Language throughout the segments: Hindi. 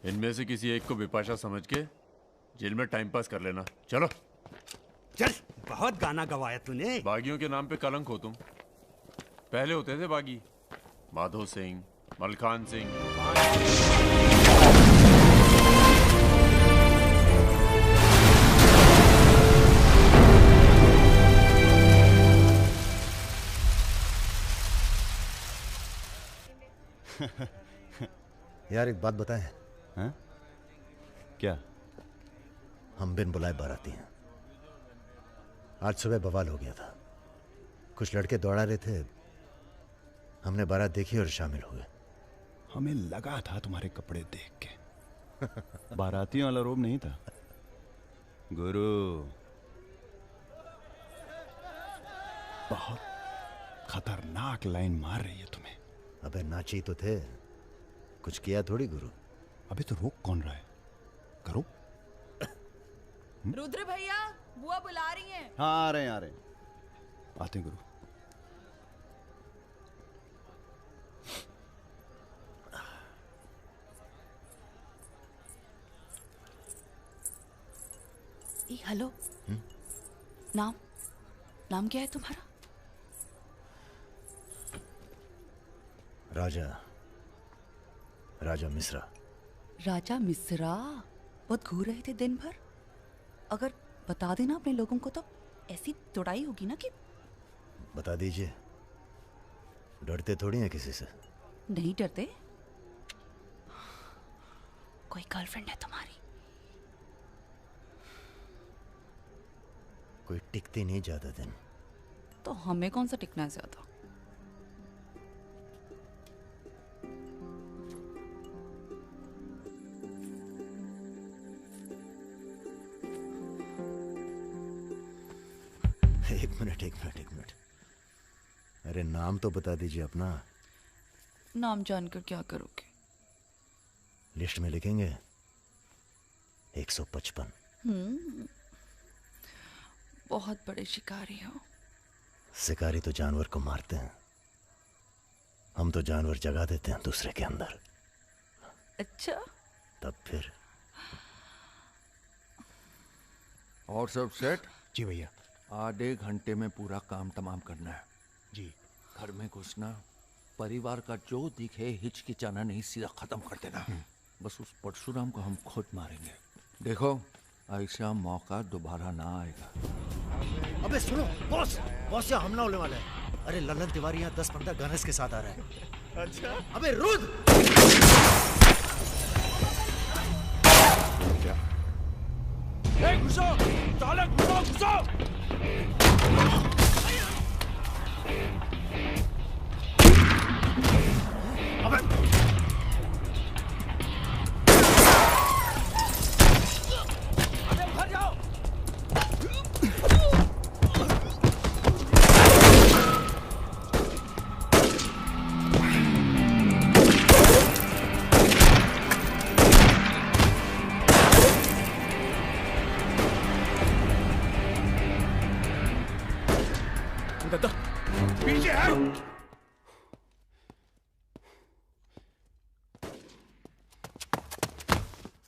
इनमें से किसी एक को बिपाशा समझ के जेल में टाइम पास कर लेना। चलो चल, बहुत गाना गवाया तूने। बागियों के नाम पे कलंक हो तुम। पहले होते थे बागी, माधो सिंह, मलखान सिंह। यार एक बात बताएं। हाँ? क्या? हम बिन बुलाए बाराती हैं। आज सुबह बवाल हो गया था। कुछ लड़के दौड़ा रहे थे, हमने बारात देखी और शामिल हुए। हमें लगा था तुम्हारे कपड़े देख के। बारातियों वाला रोब नहीं था गुरु। बहुत खतरनाक लाइन मार रही है तुम्हें। अबे नाची तो थे, कुछ किया थोड़ी गुरु। अबे तो रोक कौन रहा है? करो। रुद्र भैया, बुआ बुला रही हैं। हाँ आ रहे हैं आते हैं गुरु। हेलो। नाम नाम क्या है तुम्हारा? राजा मिश्रा। राजा मिश्रा, बहुत घूर रहे थे दिन भर। अगर बता देना अपने लोगों को तो ऐसी तोड़ाई होगी ना कि। बता दीजिए, डरते थोड़ी हैं किसी से। नहीं डरते। कोई गर्लफ्रेंड है तुम्हारी? कोई टिकती नहीं ज्यादा दिन। तो हमें कौन सा टिकना है ज्यादा? एक मिनट। अरे नाम तो बता दीजिए अपना। नाम जानकर क्या करोगे? लिस्ट में लिखेंगे 155। बहुत बड़े शिकारी हो। शिकारी तो जानवर को मारते हैं, हम तो जानवर जगा देते हैं दूसरे के अंदर। अच्छा, तब फिर। और सब सेट? जी भैया। आधे घंटे में पूरा काम तमाम करना है। जी। घर में घुसना, परिवार का जो दिखे हिचकिचाना नहीं, सीधा खत्म कर देना। बस उस परशुराम को हम खुद मारेंगे। देखो ऐसा मौका दोबारा ना आएगा। अबे सुनो बॉस यहाँ हमला होने वाला है। अरे ललन तिवारी यहाँ 10-15 गनर्स के साथ आ रहा है। अच्छा? अबे रुद्र! घुसो, साले घुसो!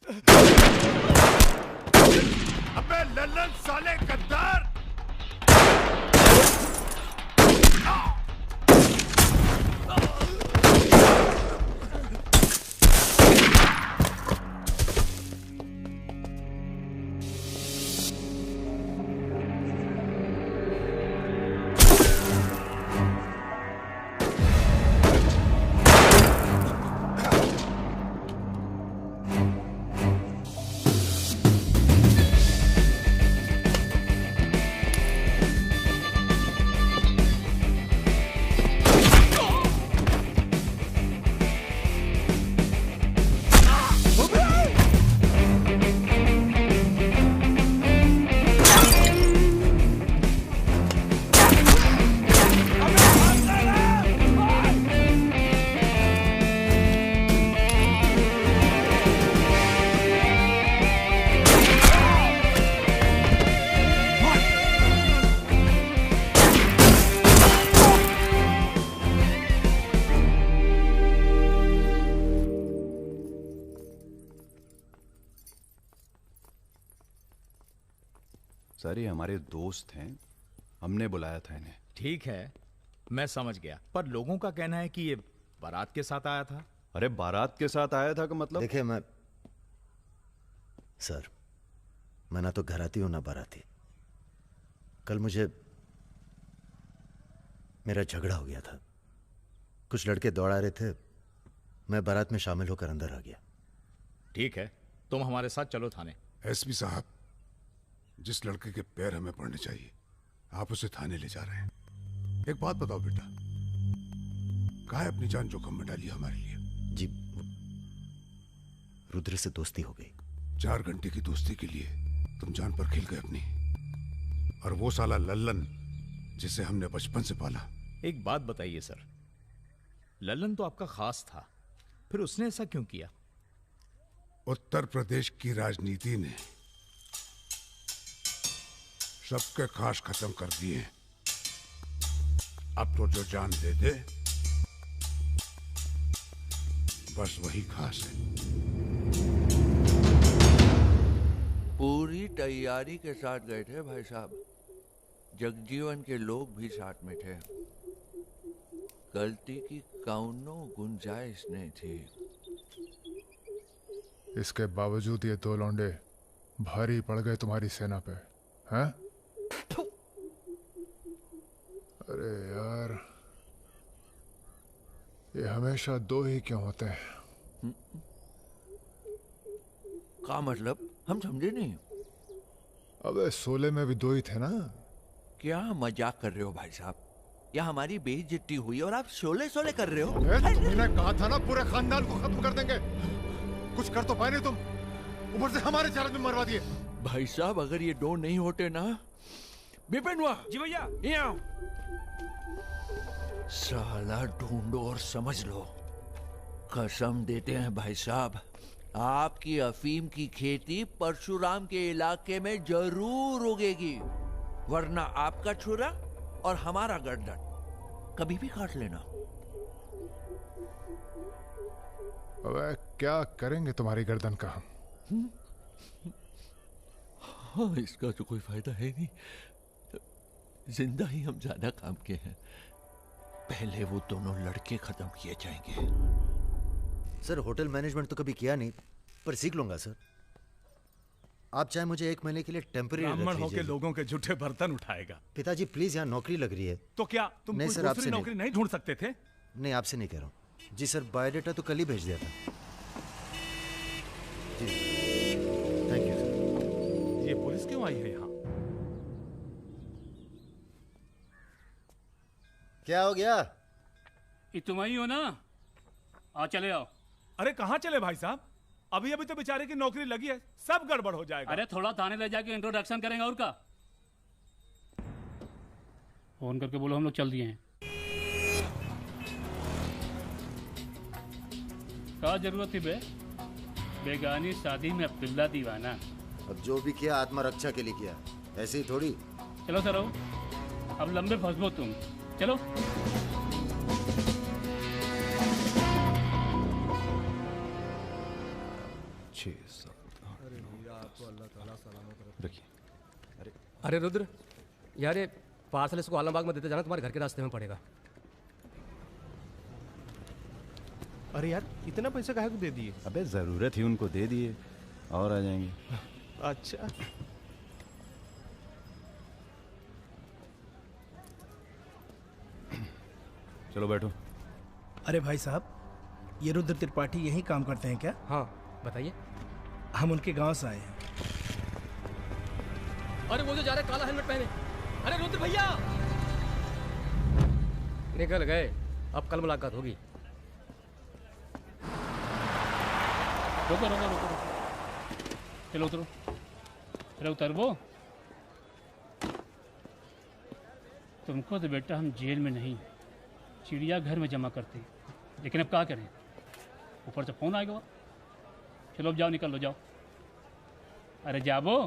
अबे लल्लन साले गद्दार! सर ये हमारे दोस्त हैं, हमने बुलाया था इन्हें। ठीक है, मैं समझ गया, पर लोगों का कहना है कि ये बारात के साथ आया था। अरे बारात के साथ आया था का मतलब? देखिए मैं ना तो घराती हूं ना बाराती। कल मुझे मेरा झगड़ा हो गया था, कुछ लड़के दौड़ा रहे थे, मैं बारात में शामिल होकर अंदर आ गया। ठीक है, तुम हमारे साथ चलो थाने। एसपी साहब, जिस लड़के के पैर हमें पड़ने चाहिए आप उसे थाने ले जा रहे हैं। एक बात बताओ बेटा, काहे अपनी जान जोखिम में डाली हमारे लिए? जी, रुद्र से दोस्ती हो गई। 4 घंटे की दोस्ती के लिए तुम जान पर खेल गए अपनी, और वो साला लल्लन जिसे हमने बचपन से पाला। एक बात बताइए सर, लल्लन तो आपका खास था, फिर उसने ऐसा क्यों किया? उत्तर प्रदेश की राजनीति ने सबके खास खत्म कर दिए। अब तो जो जान दे दे बस वही खास है। पूरी तैयारी के साथ गए थे भाई साहब, जगजीवन के लोग भी साथ में थे, गलती की कौनो गुंजाइश नहीं थी। इसके बावजूद ये 2 लौंडे भारी पड़ गए तुम्हारी सेना पे, हैं? अरे यार, ये हमेशा 2 ही क्यों होते हैं? का मतलब? हम समझे नहीं। अबे 16 में भी 2 ही थे ना? क्या मजाक कर रहे हो भाई साहब? या हमारी बेइज्जती हुई और आप 16 कर रहे हो? तुमने कहा था ना पूरे खानदान को खत्म कर देंगे। कुछ कर तो पाए नहीं तुम, ऊपर से हमारे 4 आदमी मरवा दिए। भाई साहब अगर ये 2 नहीं होते ना। बिपिन हुआ जी भैया। यहाँ साला ढूंढो और समझ लो। कसम देते हैं भाई साहब, आपकी अफीम की खेती परशुराम के इलाके में जरूर उगेगी, वरना आपका छुरा और हमारा गर्दन कभी भी काट लेना। अबे क्या करेंगे तुम्हारी गर्दन का हम? हाँ, इसका तो कोई फायदा है नहीं, जिंदा ही हम ज्यादा काम के हैं। पहले वो दोनों लड़के खत्म किए जाएंगे। सर होटल मैनेजमेंट तो कभी किया नहीं, पर सीख लूंगा सर। आप चाहे मुझे 1 महीने के लिए टेम्पररी रख ब्राह्मण होके लीजिए। लोगों के झूठे बर्तन उठाएगा। पिताजी प्लीज, यहाँ नौकरी लग रही है। तो क्या तुम नहीं कोई सर, दूसरी आपसे नौकरी नहीं ढूंढ सकते थे? नहीं, आपसे नहीं कह रहा हूँ जी सर। बायोडेटा तो कल ही भेज दिया था जी। Thank you sir. ये पुलिस क्यों आई है यहाँ? क्या हो गया? ये तुम ही हो ना? आ चले आओ। अरे कहाँ चले भाई साहब? अभी अभी तो बेचारे की नौकरी लगी है, सब गड़बड़ हो जाएगा। अरे थोड़ा थाने ले जाके इंट्रोडक्शन करेंगे और का। फोन करके बोलो हम लोग चल दिए हैं। क्या जरूरत थी बे? बेगानी शादी में अब्दुल्ला दीवाना। अब जो भी किया आत्मरक्षा के लिए किया, ऐसे ही थोड़ी। चलो सर, अब लंबे फंसबो तुम। चलो। 6 साल रखिए। अरे रुद्र यार, ये पार्सल इसको आलमबाग में देते जाना, तुम्हारे घर के रास्ते में पड़ेगा। अरे यार, इतना पैसा काहे को दे दिए? अबे जरूरत ही उनको दे दिए, और आ जाएंगे। अच्छा, चलो बैठो। अरे भाई साहब, ये रुद्र त्रिपाठी यही काम करते हैं क्या? हाँ बताइए। हम उनके गांव से आए हैं। अरे वो जो जा रहे काला हेलमेट पहने, अरे रुद्र भैया निकल गए। अब कल मुलाकात होगी। रुको रुको रुको, चलो उतरो। अरे उतर वो। तुमको तो बेटा हम जेल में नहीं, चिड़ियाघर में जमा करते, लेकिन अब क्या करें, ऊपर से फोन आएगा। चलो अब जाओ, निकल लो, जाओ। अरे जाबो।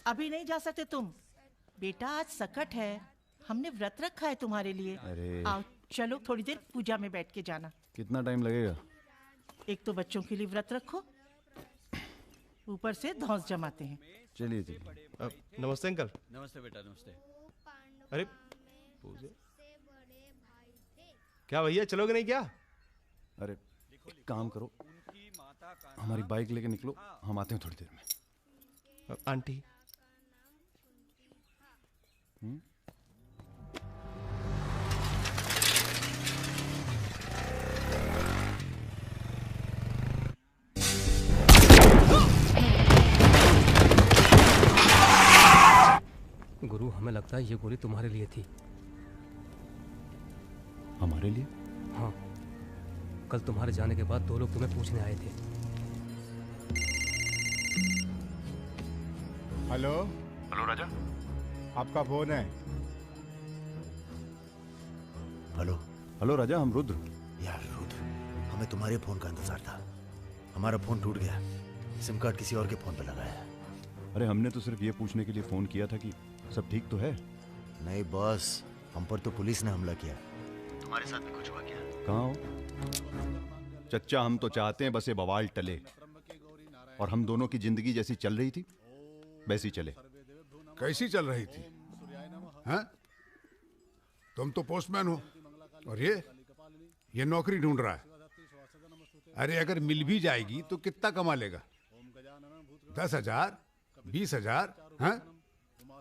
अभी नहीं जा सकते तुम बेटा, आज सकट है, हमने व्रत रखा है तुम्हारे लिए। अरे आओ चलो, थोड़ी देर पूजा में बैठ के जाना। कितना टाइम लगेगा? एक तो बच्चों के लिए व्रत रखो, ऊपर से धौंस जमाते हैं। चलिए चलिए। नमस्ते अंकल। नमस्ते बेटा, नमस्ते। अरे पूजा, क्या भैया चलोगे नहीं क्या? अरे एक काम करो, हमारी बाइक लेके निकलो, हम आते हैं थोड़ी देर में। आंटी गुरु, हमें लगता है ये गोली तुम्हारे लिए थी। हमारे लिए? हाँ, कल तुम्हारे जाने के बाद 2 लोग तुम्हें पूछने आए थे। हेलो हेलो राजा, आपका फोन है। हेलो हेलो राजा, हम रुद्र। यार रुद्र, हमें तुम्हारे फोन का इंतजार था। हमारा फोन टूट गया, सिम कार्ड किसी और के फोन पे लगाया है। अरे हमने तो सिर्फ ये पूछने के लिए फोन किया था कि सब ठीक तो है। नहीं बॉस, हम पर तो पुलिस ने हमला किया। तुम्हारे साथ भी कुछ हुआ क्या? कहाँ हो चच्चा? हम तो चाहते हैं बस ये बवाल टले और हम दोनों की जिंदगी जैसी चल रही थी वैसी चले। कैसी चल रही थी? हैं? तुम तो पोस्टमैन हो और ये नौकरी ढूंढ रहा है। अरे अगर मिल भी जाएगी तो कितना कमा लेगा? 10,000, 20,000? हैं?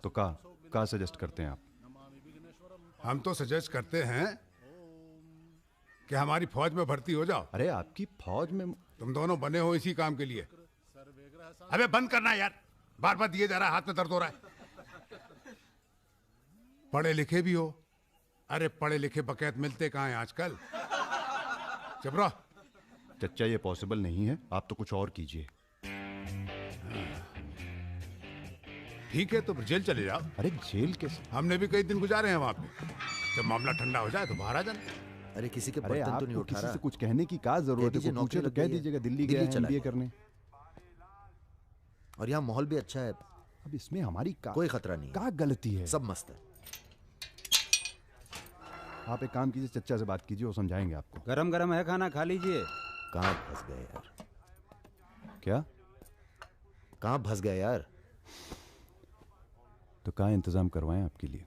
तो का सजेस्ट करते हैं आप? हम तो सजेस्ट करते हैं कि हमारी फौज में भर्ती हो जाओ। अरे आपकी फौज में? तुम दोनों बने हो इसी काम के लिए। अबे बंद करना यार, बार बार दिए जा रहा है, हाथ में दर्द हो रहा है। पढ़े लिखे भी हो। अरे पढ़े लिखे बकैत मिलते कहाँ हैं आजकल? चुप रहो। चच्चा ये पॉसिबल नहीं है, आप तो कुछ और कीजिए। ठीक है तो फिर जेल चले जाओ। अरे जेल कैसे? हमने भी कई दिन गुजारे हैं वहां पे। जब मामला ठंडा हो जाए तो बाहर आ जाना। अरे किसी के अरे बर्तन तो नहीं आपको उठा किसी रहा। से कुछ कहने की क्या जरूरत है? कोई पूछे तो कह दीजिएगा दिल्ली गया है MBA करने। और यहाँ माहौल भी अच्छा है। अब इसमें हमारी कोई खतरा नहीं, क्या गलती है? सब मस्त है। आप एक काम कीजिए, चच्चा से बात कीजिए, वो समझाएंगे आपको। गरम गरम है खाना, खा लीजिए। कहाँ फंस गए यार? क्या? कहाँ फंस गए यार? तो कहाँ इंतजाम करवाएं आपके लिए?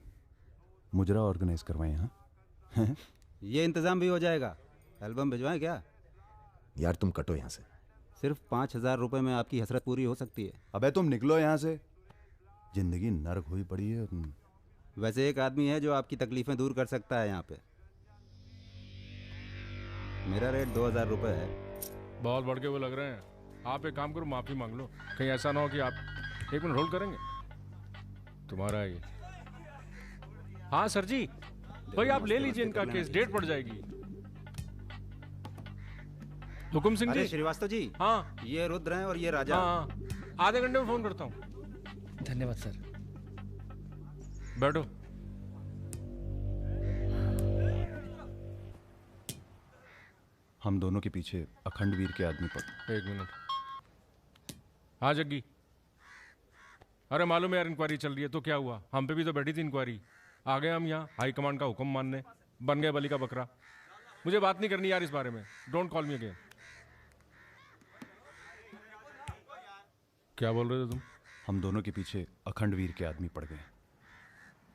मुजरा ऑर्गेनाइज करवाएं? हाँ ये इंतजाम भी हो जाएगा। एल्बम भिजवाएं क्या? यार तुम कटो यहाँ से। सिर्फ 5,000 रुपए में आपकी हसरत पूरी हो सकती है। अबे तुम निकलो यहाँ से, जिंदगी नर्क हुई पड़ी है। वैसे एक आदमी है जो आपकी तकलीफें दूर कर सकता है यहाँ पे। मेरा रेट 2,000 रुपए है। बहुत बढ़ के वो लग रहे हैं। आप एक काम करो, माफी मांग लो। कहीं ऐसा ना हो कि आप 1 मिनट होल्ड करेंगे। तुम्हारा ये। हाँ सर जी, भाई आप ले लीजिए इनका केस, डेट पड़ जाएगी। हुकुम सिंह जी। श्रीवास्तव जी। हाँ ये रुद्र हैं और ये राजा। हाँ आधे घंटे में फोन करता हूँ। धन्यवाद सर। बैठो। हम दोनों के पीछे अखंड वीर के आदमी पड़। 1 मिनट। हाँ जग्गी। अरे मालूम है यार, इंक्वायरी चल रही है। तो क्या हुआ? हम पे भी तो बैठी थी इंक्वायरी। आ गए हम यहाँ हाई कमांड का हुक्म मानने, बन गए बलि का बकरा। मुझे बात नहीं करनी यार इस बारे में। Don't call me again. क्या बोल रहे थे तुम? हम दोनों के पीछे अखंड वीर के आदमी पड़ गए,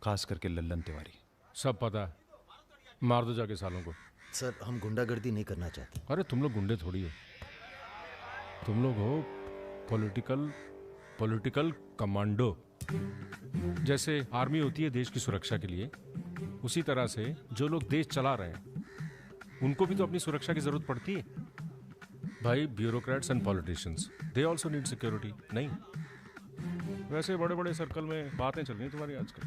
खास करके लल्लन तिवारी। सब पता है, मार दो जाके सालों को। सर हम गुंडागर्दी नहीं करना चाहते। अरे तुम लोग गुंडे थोड़ी हो, तुम लोग हो पॉलिटिकल कमांडो। जैसे आर्मी होती है देश की सुरक्षा के लिए, उसी तरह से जो लोग देश चला रहे हैं उनको भी तो अपनी सुरक्षा की जरूरत पड़ती है भाई। Bureaucrats and politicians, they also need security. नहीं वैसे बड़े बड़े सर्कल में बातें चल रही तुम्हारी आजकल।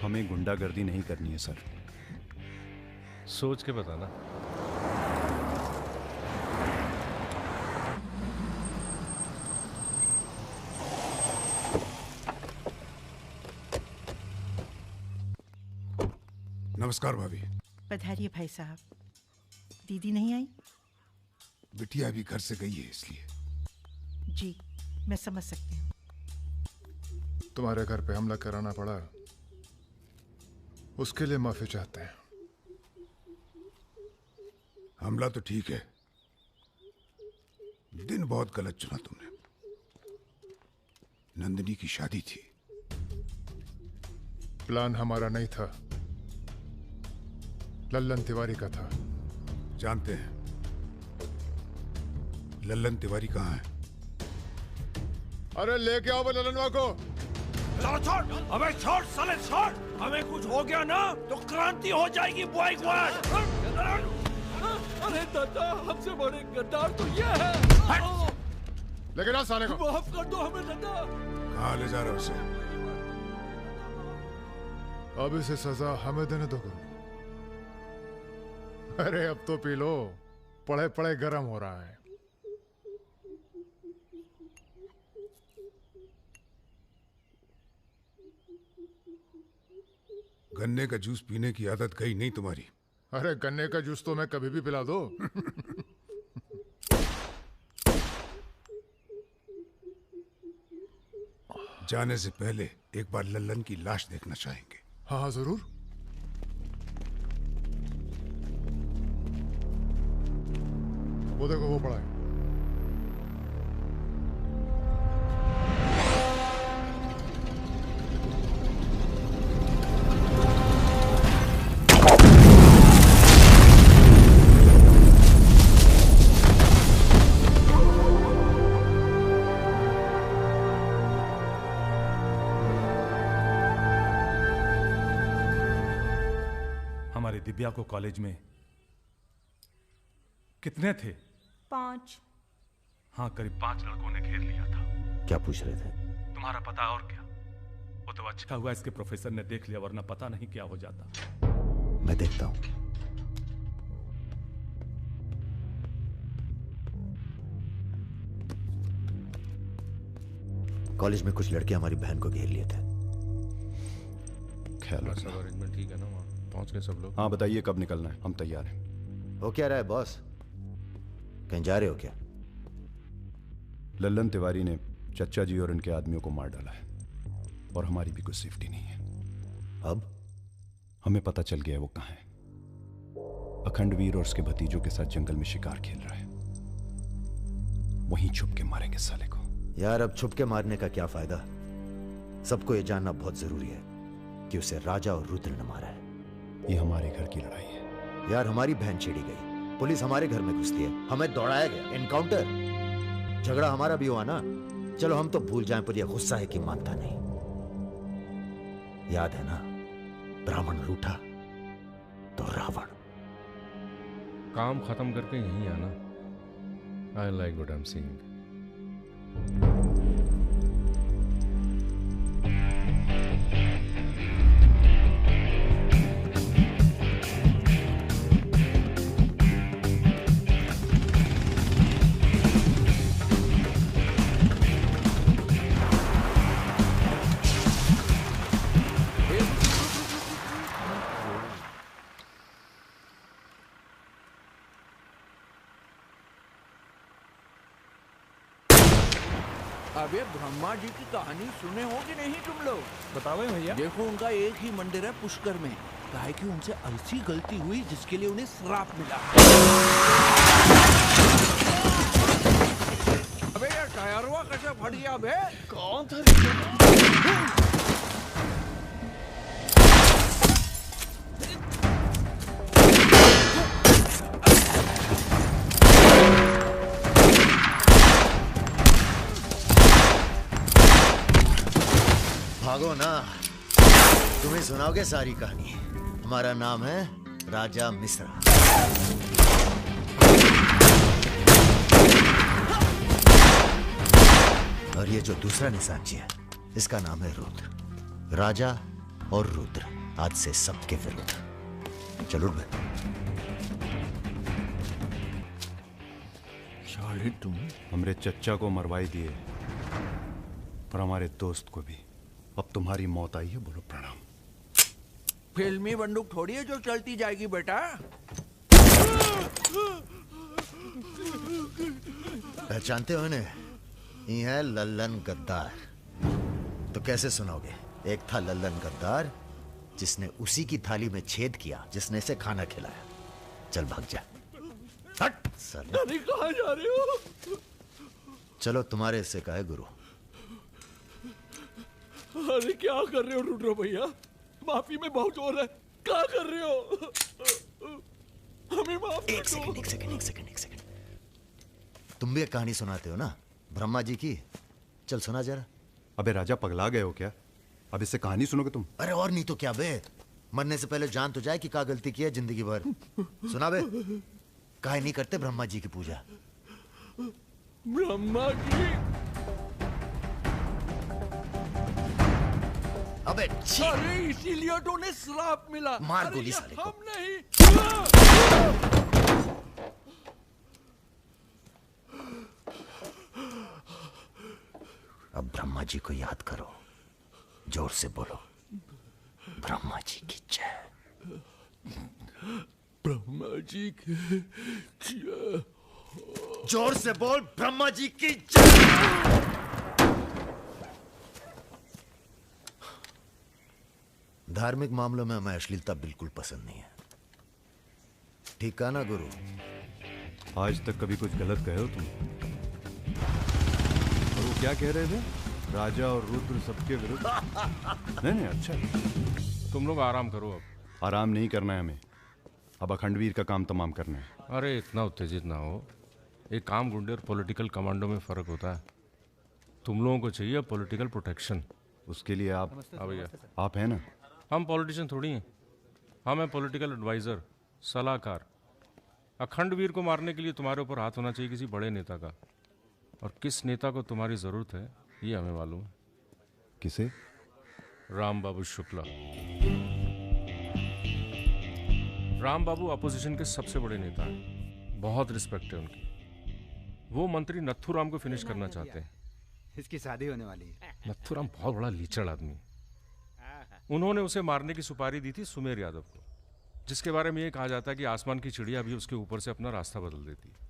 हमें गुंडागर्दी नहीं करनी है सर। सोच के बताना। नमस्कार भाभी। पधारिए भाई साहब। दीदी नहीं आई? बिटिया अभी घर से गई है इसलिए। जी मैं समझ सकती हूँ। तुम्हारे घर पे हमला कराना पड़ा, उसके लिए माफी चाहते हैं। हमला तो ठीक है, दिन बहुत गलत चुना तुमने। नंदिनी की शादी थी। प्लान हमारा नहीं था, लल्लन तिवारी का था। जानते हैं लल्लन तिवारी कहाँ है? अरे लेके आओ वो लल्लनवा को। छोड़, अबे छोड़ साले छोड़। हमें कुछ हो गया ना तो क्रांति हो जाएगी बॉय क्वाड। अरे दादा, हमसे बड़े गद्दार तो ये है। लेकिन आ साले को। माफ कर दो हमें दादा। कहाँ ले जा रहे हो उसे? अब इसे सजा हमें देने दो गुरु। अरे अब तो पी लो, पड़े पड़े गरम हो रहा है। गन्ने का जूस पीने की आदत गई नहीं तुम्हारी, अरे गन्ने का जूस तो मैं कभी भी पिला दो। जाने से पहले एक बार लल्लन की लाश देखना चाहेंगे। हाँ जरूर। वो देखो वो पड़ा है। हमारी दिव्या को कॉलेज में कितने थे? 5। हाँ, करीब 5 लड़कों ने घेर लिया था। क्या पूछ रहे थे? तुम्हारा पता और क्या? वो तो अच्छा हुआ इसके प्रोफेसर ने देख लिया, वरना पता नहीं क्या हो जाता। मैं देखता हूं। कॉलेज में कुछ लड़के हमारी बहन को घेर लिए थे। ख्याल सब अरेंजमेंट ठीक है ना? वहाँ पहुंच गए सब लोग? हाँ बताइए कब निकलना है, हम तैयार हैं। हो क्या रहा है बॉस? कहीं जा रहे हो क्या? लल्लन तिवारी ने चच्चा जी और इनके आदमियों को मार डाला है और हमारी भी कुछ सेफ्टी नहीं है। अब हमें पता चल गया है वो कहाँ है। अखंडवीर और उसके भतीजों के साथ जंगल में शिकार खेल रहा है। वहीं छुप के मारेंगे साले को। यार अब छुप के मारने का क्या फायदा? सबको ये जानना बहुत जरूरी है कि उसे राजा और रुद्र ने मारा है। ये हमारे घर की लड़ाई है। यार हमारी बहन छेड़ी गई, पुलिस हमारे घर में घुसती है, हमें दौड़ाया गया, एनकाउंटर, झगड़ा हमारा भी हुआ ना। चलो हम तो भूल जाएं, पर यह गुस्सा है कि मानता नहीं। याद है ना, ब्राह्मण रूठा तो रावण। काम खत्म करके यहीं आना। I like what I am seeing. अबे ब्रह्मा जी की कहानी सुने हो कि नहीं तुम लोग? बताओ भैया। देखो उनका एक ही मंदिर है पुष्कर में। काहे कि उनसे ऐसी गलती हुई जिसके लिए उन्हें श्राप मिला। अबे यार टायरवा कैसे फट गया बे? कौन था? भागो ना, तुम्हें सुनाओगे सारी कहानी। हमारा नाम है राजा मिश्रा। और ये जो दूसरा निशानची है, इसका नाम है रुद्र। राजा और रुद्र आज से सबके विरुद्ध। चलो उठ बे। तुम हमरे चच्चा को मरवाई दिए और हमारे दोस्त को भी। अब तुम्हारी मौत आई है, बोलो प्रणाम। फिल्मी बंदूक थोड़ी है जो चलती जाएगी बेटा। पहचानते हो इन्हें? ये है लल्लन गद्दार। तो कैसे सुनाओगे? एक था लल्लन गद्दार जिसने उसी की थाली में छेद किया जिसने इसे खाना खिलाया। चल भाग जा। हट साले। कहाँ जा रहे हो? चलो तुम्हारे हिस्से का है गुरु। अरे क्या कर रहे हो रुद्र भैया? माफी में बहुत जोर है। क्या कर रहे हो? हमें माफ कर दो। एक सेकंड। तुम भी एक कहानी सुनाते हो ना ब्रह्मा जी की? चल सुना जरा। अबे राजा पगला गए हो क्या? अब इससे कहानी सुनोगे तुम? अरे और नहीं तो क्या बे, मरने से पहले जान तो जाए कि क्या गलती की है जिंदगी भर। सुना बे। काहे नहीं करते ब्रह्मा जी की पूजा? ब्रह्मा जी? अबे अरे इसीलिए तो उन्हें श्राप मिला। मार गोली साले को। हम नहीं। अब ब्रह्मा जी को याद करो, जोर से बोलो, ब्रह्मा जी की जय। ब्रह्मा जी की जय। जोर से बोल, ब्रह्मा जी की जय। धार्मिक मामलों में हमें अश्लीलता बिल्कुल पसंद नहीं है। ठीक कहा ना गुरु? आज तक कभी कुछ गलत कहे हो तुम? और वो क्या कह रहे थे? राजा और रुद्र सबके विरुद्ध। नहीं अच्छा, तुम लोग आराम करो। अब आराम नहीं करना है हमें, अब अखंडवीर का काम तमाम करना है। अरे इतना उत्तेजित ना हो। एक काम गुंडे और पॉलिटिकल कमांडो में फर्क होता है। तुम लोगों को चाहिए पॉलिटिकल प्रोटेक्शन। उसके लिए आप भैया आप हैं ना? हम पॉलिटिशियन थोड़ी हैं, हम हैं पॉलिटिकल एडवाइजर, सलाहकार। अखंडवीर को मारने के लिए तुम्हारे ऊपर हाथ होना चाहिए किसी बड़े नेता का, और किस नेता को तुम्हारी जरूरत है ये हमें मालूम है। किसे? राम बाबू शुक्ला। राम बाबू अपोजिशन के सबसे बड़े नेता हैं, बहुत रिस्पेक्ट है उनकी। वो मंत्री नथुराम को फिनिश करना चाहते हैं। इसकी शादी होने वाली है। नथुराम बहुत बड़ा लीचड़ आदमी। उन्होंने उसे मारने की सुपारी दी थी सुमेर यादव को, जिसके बारे में ये कहा जाता है कि आसमान की चिड़िया भी उसके ऊपर से अपना रास्ता बदल देती है।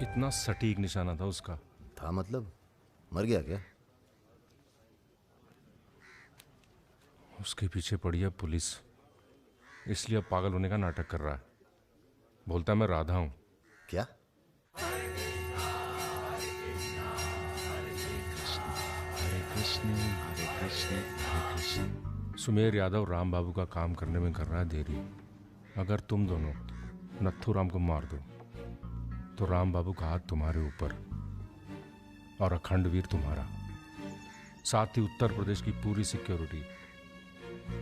इतना सटीक निशाना था उसका। था मतलब? मर गया क्या? उसके पीछे पड़ी है पुलिस, इसलिए अब पागल होने का नाटक कर रहा है। बोलता है मैं राधा हूं। क्या? सुमेर यादव राम बाबू का काम करने में कर रहा है देरी। अगर तुम दोनों नथुराम को मार दो तो राम बाबू का हाथ तुम्हारे ऊपर और अखंडवीर तुम्हारा, साथ ही उत्तर प्रदेश की पूरी सिक्योरिटी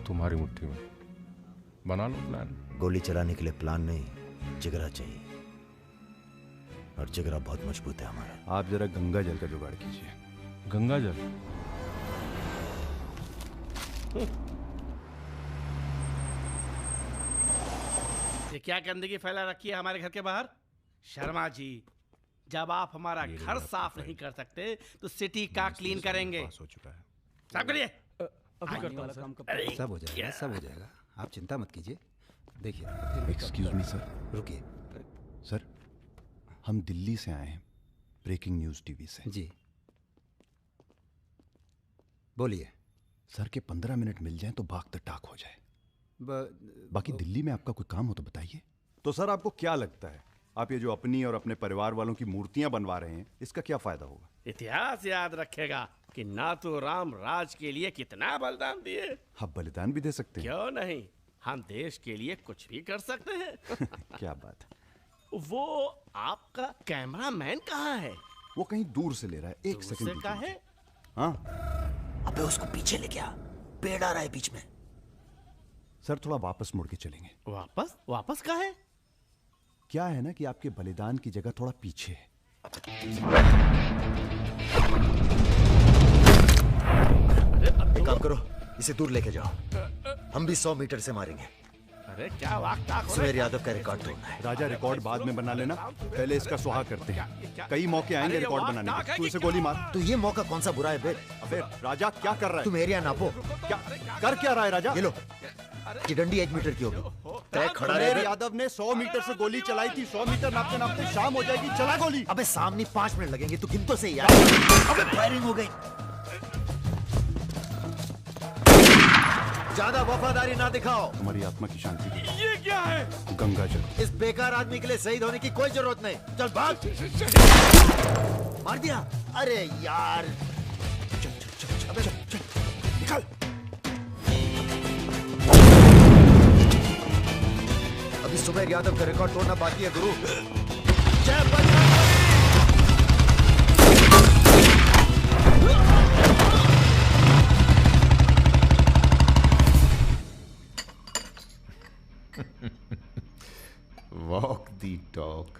तुम्हारी मुट्ठी में। बना लो प्लान। गोली चलाने के लिए प्लान नहीं, जिगरा चाहिए, और जिगरा बहुत मजबूत है हमारा। आप जरा गंगा जल का जुगाड़ कीजिए। गंगा जल? ये क्या गंदगी फैला रखी है हमारे घर के बाहर? शर्मा जी, जब आप हमारा घर साफ नहीं कर सकते तो सिटी का क्लीन करेंगे। हो चुका है। साफ करिए। सब हो जाएगा, सब हो जाएगा, आप चिंता मत कीजिए। देखिए। Excuse me sir. रुकिए सर, हम दिल्ली से आए हैं, ब्रेकिंग न्यूज टीवी से। जी बोलिए। सर के 15 मिनट मिल जाएं तो बाग द टाक हो जाए। बाकी दिल्ली में आपका कोई काम हो तो बताइए। तो सर आपको क्या लगता है, आप ये जो अपनी और अपने परिवार वालों की मूर्तियां बनवा रहे हैं, इसका क्या फायदा होगा? इतिहास याद रखेगा कि नाथुराम राज के लिए कितना बलिदान दिए। आप बलिदान भी दे सकते हैं। क्यों नहीं, हम देश के लिए कुछ भी कर सकते हैं। क्या बात है। वो आपका कैमरामैन कहाँ है? वो कहीं दूर से ले रहा है, एक सेकंड का है। हाँ। अबे उसको पीछे ले गया, पेड़ आ रहा है बीच में। सर थोड़ा वापस मुड़ के चलेंगे। वापस? वापस का है? क्या है ना कि आपके बलिदान की जगह थोड़ा पीछे है। एक काम करो, इसे दूर लेके जाओ, हम भी 100 मीटर से मारेंगे। अरे क्या वाकताक हो सुमेर यादव का रिकॉर्ड तोड़ना है। राजा रिकॉर्ड बाद में बना लेना, पहले इसका सुहाग करते हैं। कई मौके आएंगे रिकॉर्ड बनाने के। तू इसे गोली मार। तो ये मौका कौन सा बुरा है बे? अबे राजा क्या कर रहा है? तुम एरिया नापो। क्या कर क्या रहा है राजा? ये लो, ये डंडी 1 मीटर की होगी। तय खड़ा सुमेर यादव ने 100 मीटर से गोली चलाई थी। 100 मीटर नापते नापते शाम हो जाएगी, चला गोली। अबे सामने 5 मिनट लगेंगे, तू गिनतो से यार। अबे फायरिंग हो गई। ज्यादा वफादारी ना दिखाओ। तुम्हारी आत्मा की शांति के लिए। ये क्या है? गंगा जल। इस बेकार आदमी के लिए शहीद होने की कोई जरूरत नहीं। चल भाग। मार दिया? अरे यार, चल चल चल चल चल, चल निकल। अभी सुमेर यादव का रिकॉर्ड तोड़ना बाकी है गुरु। जय बजरंगबली। वॉक दी टॉक।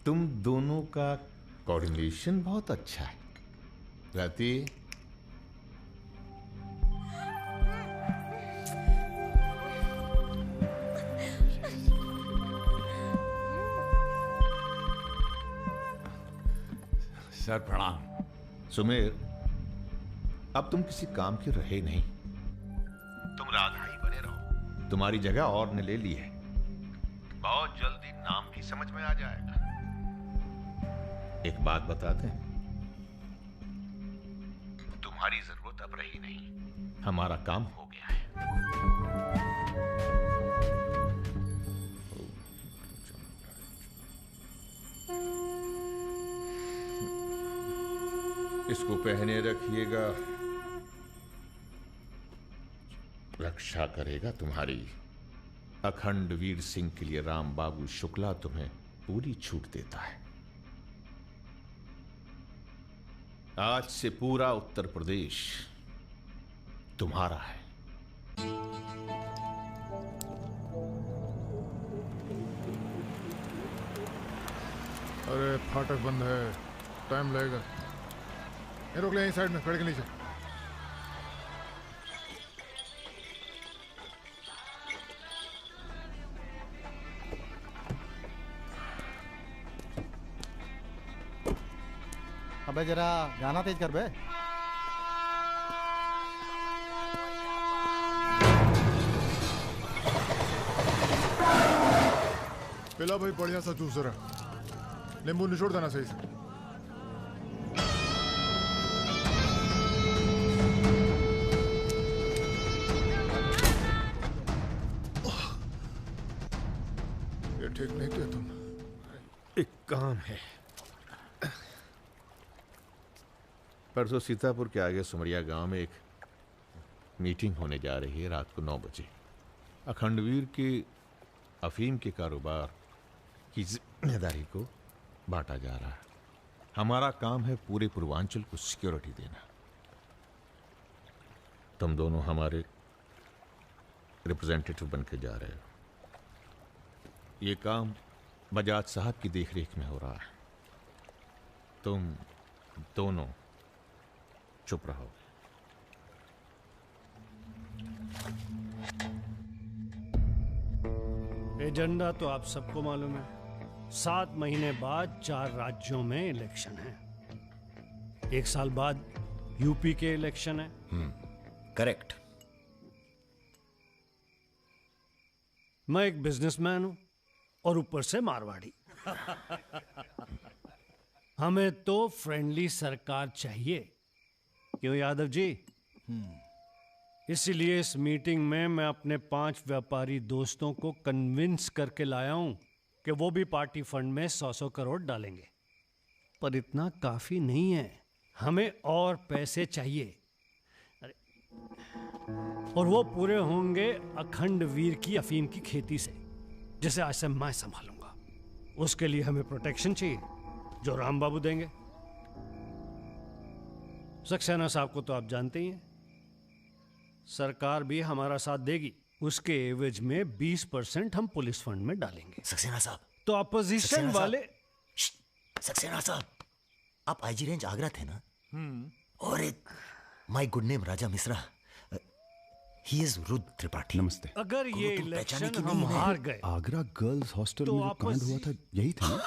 तुम दोनों का कोऑर्डिनेशन बहुत अच्छा है। रति, सर प्रणाम। सुमेर, अब तुम किसी काम के रहे नहीं, तुम राधा ही बने रहो। तुम्हारी जगह और ने ले ली है। बहुत जल्दी नाम भी समझ में आ जाएगा। एक बात बता दें, तुम्हारी जरूरत अब रही नहीं, हमारा काम हो गया है। इसको पहने रखिएगा, रक्षा करेगा तुम्हारी। अखंड वीर सिंह के लिए राम बाबू शुक्ला तुम्हें पूरी छूट देता है। आज से पूरा उत्तर प्रदेश तुम्हारा है। अरे फाटक बंद है, टाइम लगेगा। ये रोक ले, यहीं साइड में पेड़ के नीचे। अबे जरा गाना तेज कर बे। पिला भाई बढ़िया सा जूस जरा, नींबू निचोड़ देना सही से। ये ठीक नहीं किया तुम। एक काम है। परसों सीतापुर के आगे सुमरिया गांव में एक मीटिंग होने जा रही है रात को 9 बजे। अखंडवीर के अफीम के कारोबार की जिम्मेदारी को बांटा जा रहा है। हमारा काम है पूरे पूर्वांचल को सिक्योरिटी देना। तुम दोनों हमारे रिप्रेजेंटेटिव बन के जा रहे हो। ये काम बजाज साहब की देखरेख में हो रहा है। तुम दोनों चुप रहो। एजेंडा तो आप सबको मालूम है। 7 महीने बाद 4 राज्यों में इलेक्शन है। 1 साल बाद यूपी के इलेक्शन है। करेक्ट। मैं एक बिजनेसमैन हूं और ऊपर से मारवाड़ी। हमें तो फ्रेंडली सरकार चाहिए, क्यों यादव जी? इसीलिए इस मीटिंग में मैं अपने 5 व्यापारी दोस्तों को कन्विंस करके लाया हूं कि वो भी पार्टी फंड में 100-100 करोड़ डालेंगे। पर इतना काफी नहीं है, हमें और पैसे चाहिए। और वो पूरे होंगे अखंड वीर की अफीम की खेती से, जिसे आज से मैं संभालूंगा। उसके लिए हमें प्रोटेक्शन चाहिए, जो राम बाबू देंगे। सक्सेना साहब को तो आप जानते ही हैं। सरकार भी हमारा साथ देगी। उसके एवज में 20% हम पुलिस फंड में डालेंगे। सक्सेना साहब तो अपोजिशन वाले। सक्सेना साहब, आप आईजी रेंज आगरा थे ना? और एक my good name Raja Mishra, he is Rudra Tripathi. नमस्ते। अगर ये इलेक्शन हम हार गए, आगरा गर्ल्स हॉस्टल में जो कांड हुआ था यही था ना?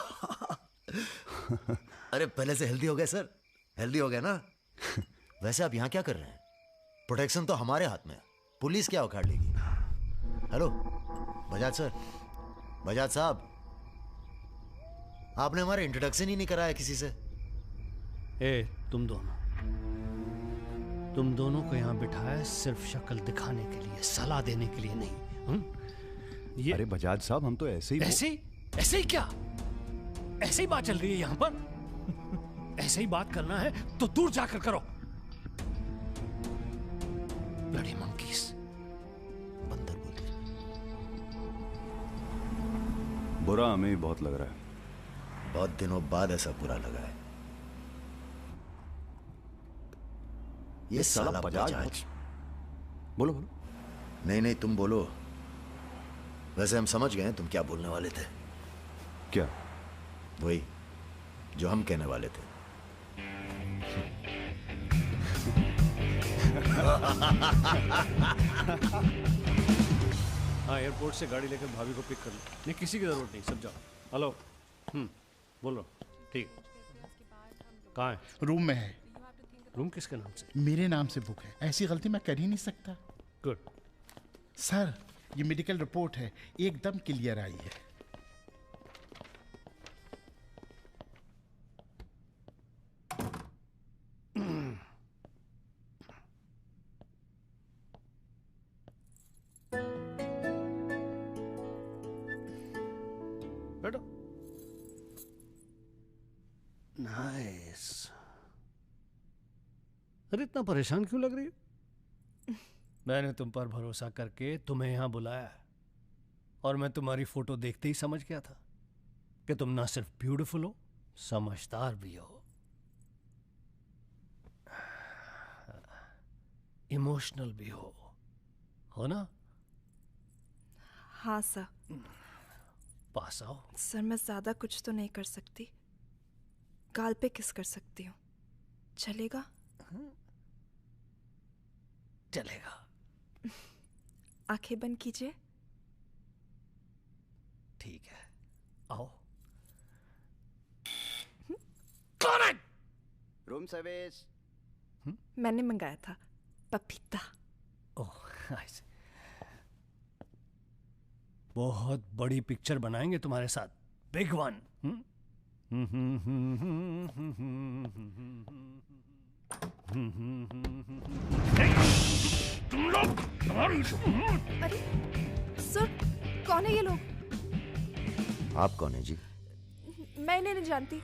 अरे पहले से हेल्दी हो गए सर, हेल्दी हो गए ना। वैसे आप यहाँ क्या कर रहे हैं? प्रोटेक्शन तो हमारे हाथ में है, पुलिस क्या उखाड़ लेगी? हेलो बजाज सर, बजाज साहब, आपने हमारा इंट्रोडक्शन ही नहीं कराया किसी से। तुम दोनों को यहाँ बिठाया सिर्फ शक्ल दिखाने के लिए, सलाह देने के लिए नहीं। ये अरे बजाज साहब, हम तो ऐसे ही ऐसे ही क्या? ऐसे ही बात चल रही है यहाँ पर। ऐसे ही बात करना है तो दूर जाकर करो। Bloody monkeys. बंदर बोलते। बुरा हमें भी बहुत लग रहा है। बहुत दिनों बाद ऐसा बुरा लगा है। ये साला बजाज। बोलो बोलो। नहीं तुम बोलो। वैसे हम समझ गए तुम क्या बोलने वाले थे। क्या? वही जो हम कहने वाले थे। हाँ, एयरपोर्ट से गाड़ी लेकर भाभी को पिक कर लो। नहीं, किसी की जरूरत नहीं, सब जाओ। हेलो, बोलो। ठीक। कहाँ है? रूम में है। रूम किसके नाम से? मेरे नाम से बुक है, ऐसी गलती मैं कर ही नहीं सकता। गुड। सर ये मेडिकल रिपोर्ट है, एकदम क्लियर आई है। बैठो। नाइस। अरे इतना परेशान क्यों लग रही हो? मैंने तुम पर भरोसा करके तुम्हें यहां बुलाया है और मैं तुम्हारी फोटो देखते ही समझ गया था कि तुम ना सिर्फ ब्यूटीफुल हो, समझदार भी हो, इमोशनल भी हो ना? हाँ सर। पास आओ। सर मैं ज्यादा कुछ तो नहीं कर सकती, गाल पे किस कर सकती हूँ, चलेगा? चलेगा। आंखें बंद कीजिए। ठीक है, आओ। Room service. मैंने मंगाया था पपीता। ओह, ऐसे। बहुत बड़ी पिक्चर बनाएंगे तुम्हारे साथ, बिग वन। तुम लोग। अरे सर, कौन है ये लोग? आप कौन है जी? मैं इन्हें नहीं जानती,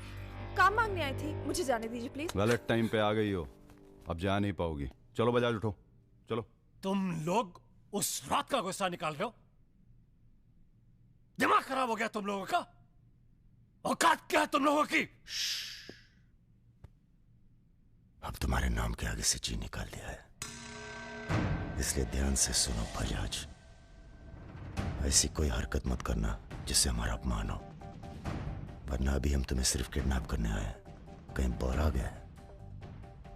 काम मांगने आई थी, मुझे जाने दीजिए प्लीज। गलत टाइम पे आ गई हो, अब जा नहीं पाओगी। चलो बजाज उठो, चलो। तुम लोग उस रात का गुस्सा निकाल रहे हो? दिमाग खराब हो गया तुम लोगों का? औकात क्या है तुम लोगों की? अब तुम्हारे नाम के आगे से जी निकाल दिया है, इसलिए ध्यान से सुनो बजाज। ऐसी कोई हरकत मत करना जिससे हमारा अपमान हो, वरना अभी हम तुम्हें सिर्फ किडनैप करने आए हैं। कहीं बौरा गए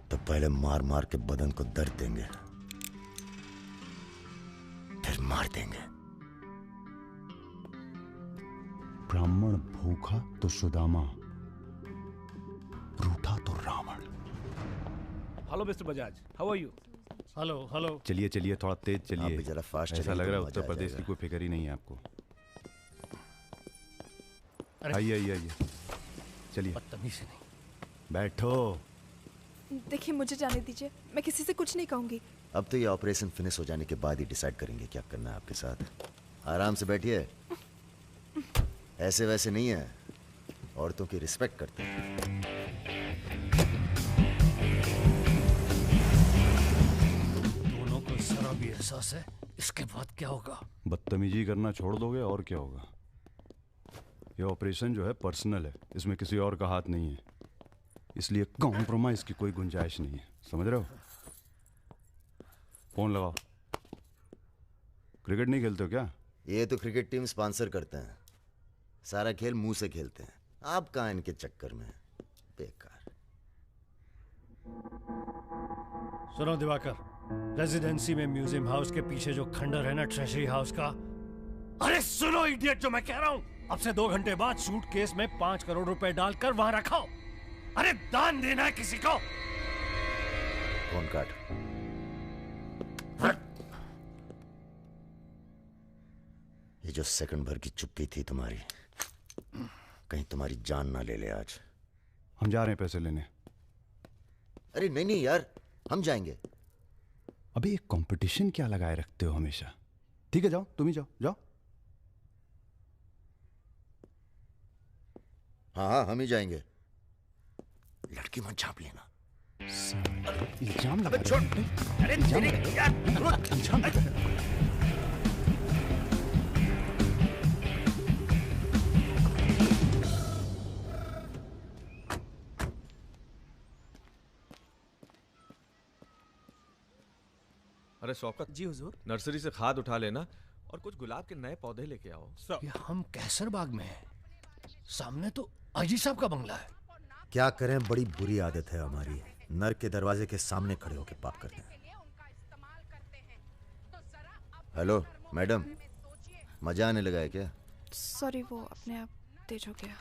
तो पहले मार मार के बदन को दर्द देंगे, फिर मार देंगे। ब्राह्मण भूखा तो सुदामा, रूठा तो Ravan. Hello mister Bajaj, how are you? Hello hello. चलिए चलिए, थोड़ा तेज आप चलिए। भी जरा फास्ट ऐसा चलिए लग रहा तो है उत्तर मजा आ प्रदेश की जाएगा। कोई फिक्र ही नहीं है आपको। आइए आइए आइए, चलिए। बदतमीजी नहीं। बैठो। देखिए मुझे जाने दीजिए, मैं किसी से कुछ नहीं कहूंगी। अब तो ये ऑपरेशन फिनिश हो जाने के बाद ही डिसाइड करेंगे क्या करना है आपके साथ। आराम से बैठिए, ऐसे वैसे नहीं है, औरतों की रिस्पेक्ट करते हैं। दोनों को जरा भी एहसास है इसके बाद क्या होगा? बदतमीजी करना छोड़ दोगे और क्या होगा। ये ऑपरेशन जो है पर्सनल है, इसमें किसी और का हाथ नहीं है, इसलिए कॉम्प्रोमाइज की कोई गुंजाइश नहीं है, समझ रहे हो? फोन लगाओ। क्रिकेट नहीं खेलते हो क्या? ये तो क्रिकेट टीम स्पॉन्सर करते हैं, सारा खेल मुंह से खेलते हैं। आप कहाँ इनके चक्कर में, बेकार। सुनो दिवाकर, रेजिडेंसी में म्यूजियम हाउस के पीछे जो खंडर है ना ट्रेजरी हाउस का, अरे सुनो इडियट, जो मैं कह रहा हूं, अब से 2 घंटे बाद सूटकेस में 5 करोड़ रुपए डालकर वहां रखो। अरे दान देना है किसी को। फोन काट। ये जो सेकंड भर की चुप्पी थी तुम्हारी, कहीं तुम्हारी जान ना ले ले आज। हम जा रहे हैं पैसे लेने। अरे नहीं नहीं यार, हम जाएंगे। अबे एक कंपटीशन क्या लगाए रखते हो हमेशा। ठीक है जाओ, तुम ही जाओ जाओ। हाँ हाँ हम ही जाएंगे। लड़की मत झाप लेना। इल्जाम लगा छोड़। अरे इल्जाम अरे शौकत जी हुजूर। नर्सरी से खाद उठा लेना और कुछ गुलाब के नए पौधे लेके आओ। ये हम कैसर बाग में हैं, सामने तो आईजी साहब का बंगला है। क्या करें, बड़ी बुरी आदत है हमारी, नर के दरवाजे के सामने खड़े होकर पाप करते हैं। हेलो मैडम, मजा आने लगा है क्या? सॉरी, वो अपने आप तेज हो गया।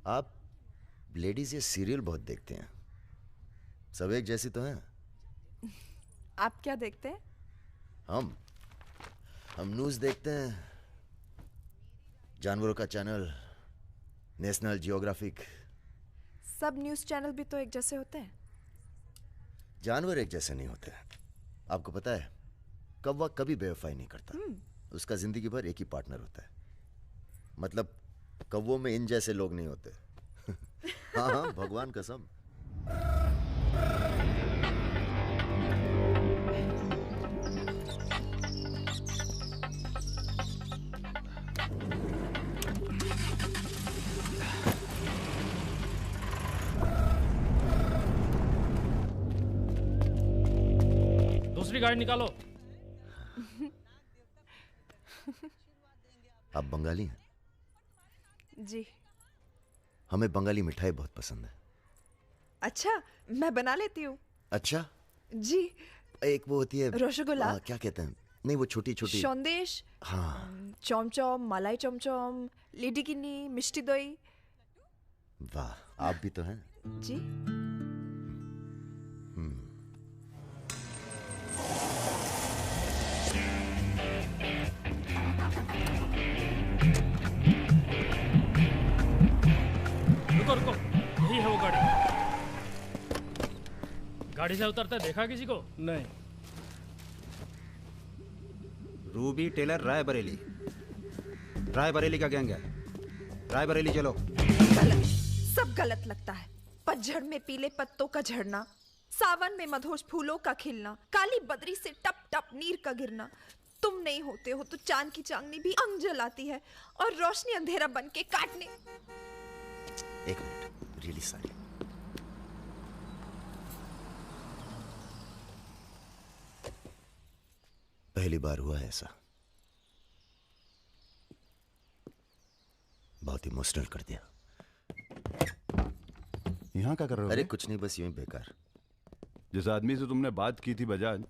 आप लेडीज ये सीरियल बहुत देखते हैं, सब एक जैसी तो हैं। आप क्या देखते हैं? हम न्यूज़ देखते हैं, जानवरों का चैनल, नेशनल जियोग्राफिक। सब न्यूज़ चैनल भी तो एक जैसे होते हैं। जानवर एक जैसे नहीं होते। आपको पता है, कौवा कभी बेवफाई नहीं करता। उसका जिंदगी भर एक ही पार्टनर होता है। मतलब कौवों में इन जैसे लोग नहीं होते। हाँ हाँ, भगवान कसम। दूसरी गाड़ी निकालो। आप बंगाली हैं? जी। हमें बंगाली मिठाई बहुत पसंद है। अच्छा, मैं बना लेती हूँ। अच्छा जी। एक वो होती है रसगुल्ला। क्या कहते हैं, नहीं वो छोटी छोटी। संदेश। हाँ। चमचम, मलाई चमचम, लेडी किन्नी, मिष्टी दही। वाह, आप भी तो हैं। जी। रुको रुको, यही है वो गाड़ी। गाड़ी से उतरते देखा किसी को? नहीं। Ruby Taylor Raebareli. रायबरेली का गैंग है। रायबरेली चलो। गलत, सब गलत लगता है। पतझड़ में पीले पत्तों का झड़ना, सावन में मधोश फूलों का खिलना, काली बदरी से टप टप नीर का गिरना। तुम नहीं होते हो तो चांद की चांदनी भी अंग जलाती है और रोशनी अंधेरा बन के काटने। एक मिनट, रियली सॉरी। पहली बार हुआ है ऐसा। बहुत इमोशनल कर दिया। यहाँ क्या कर रहे हो? अरे कुछ नहीं, बस यूं ही बेकार। जिस आदमी से तुमने बात की थी बजाज,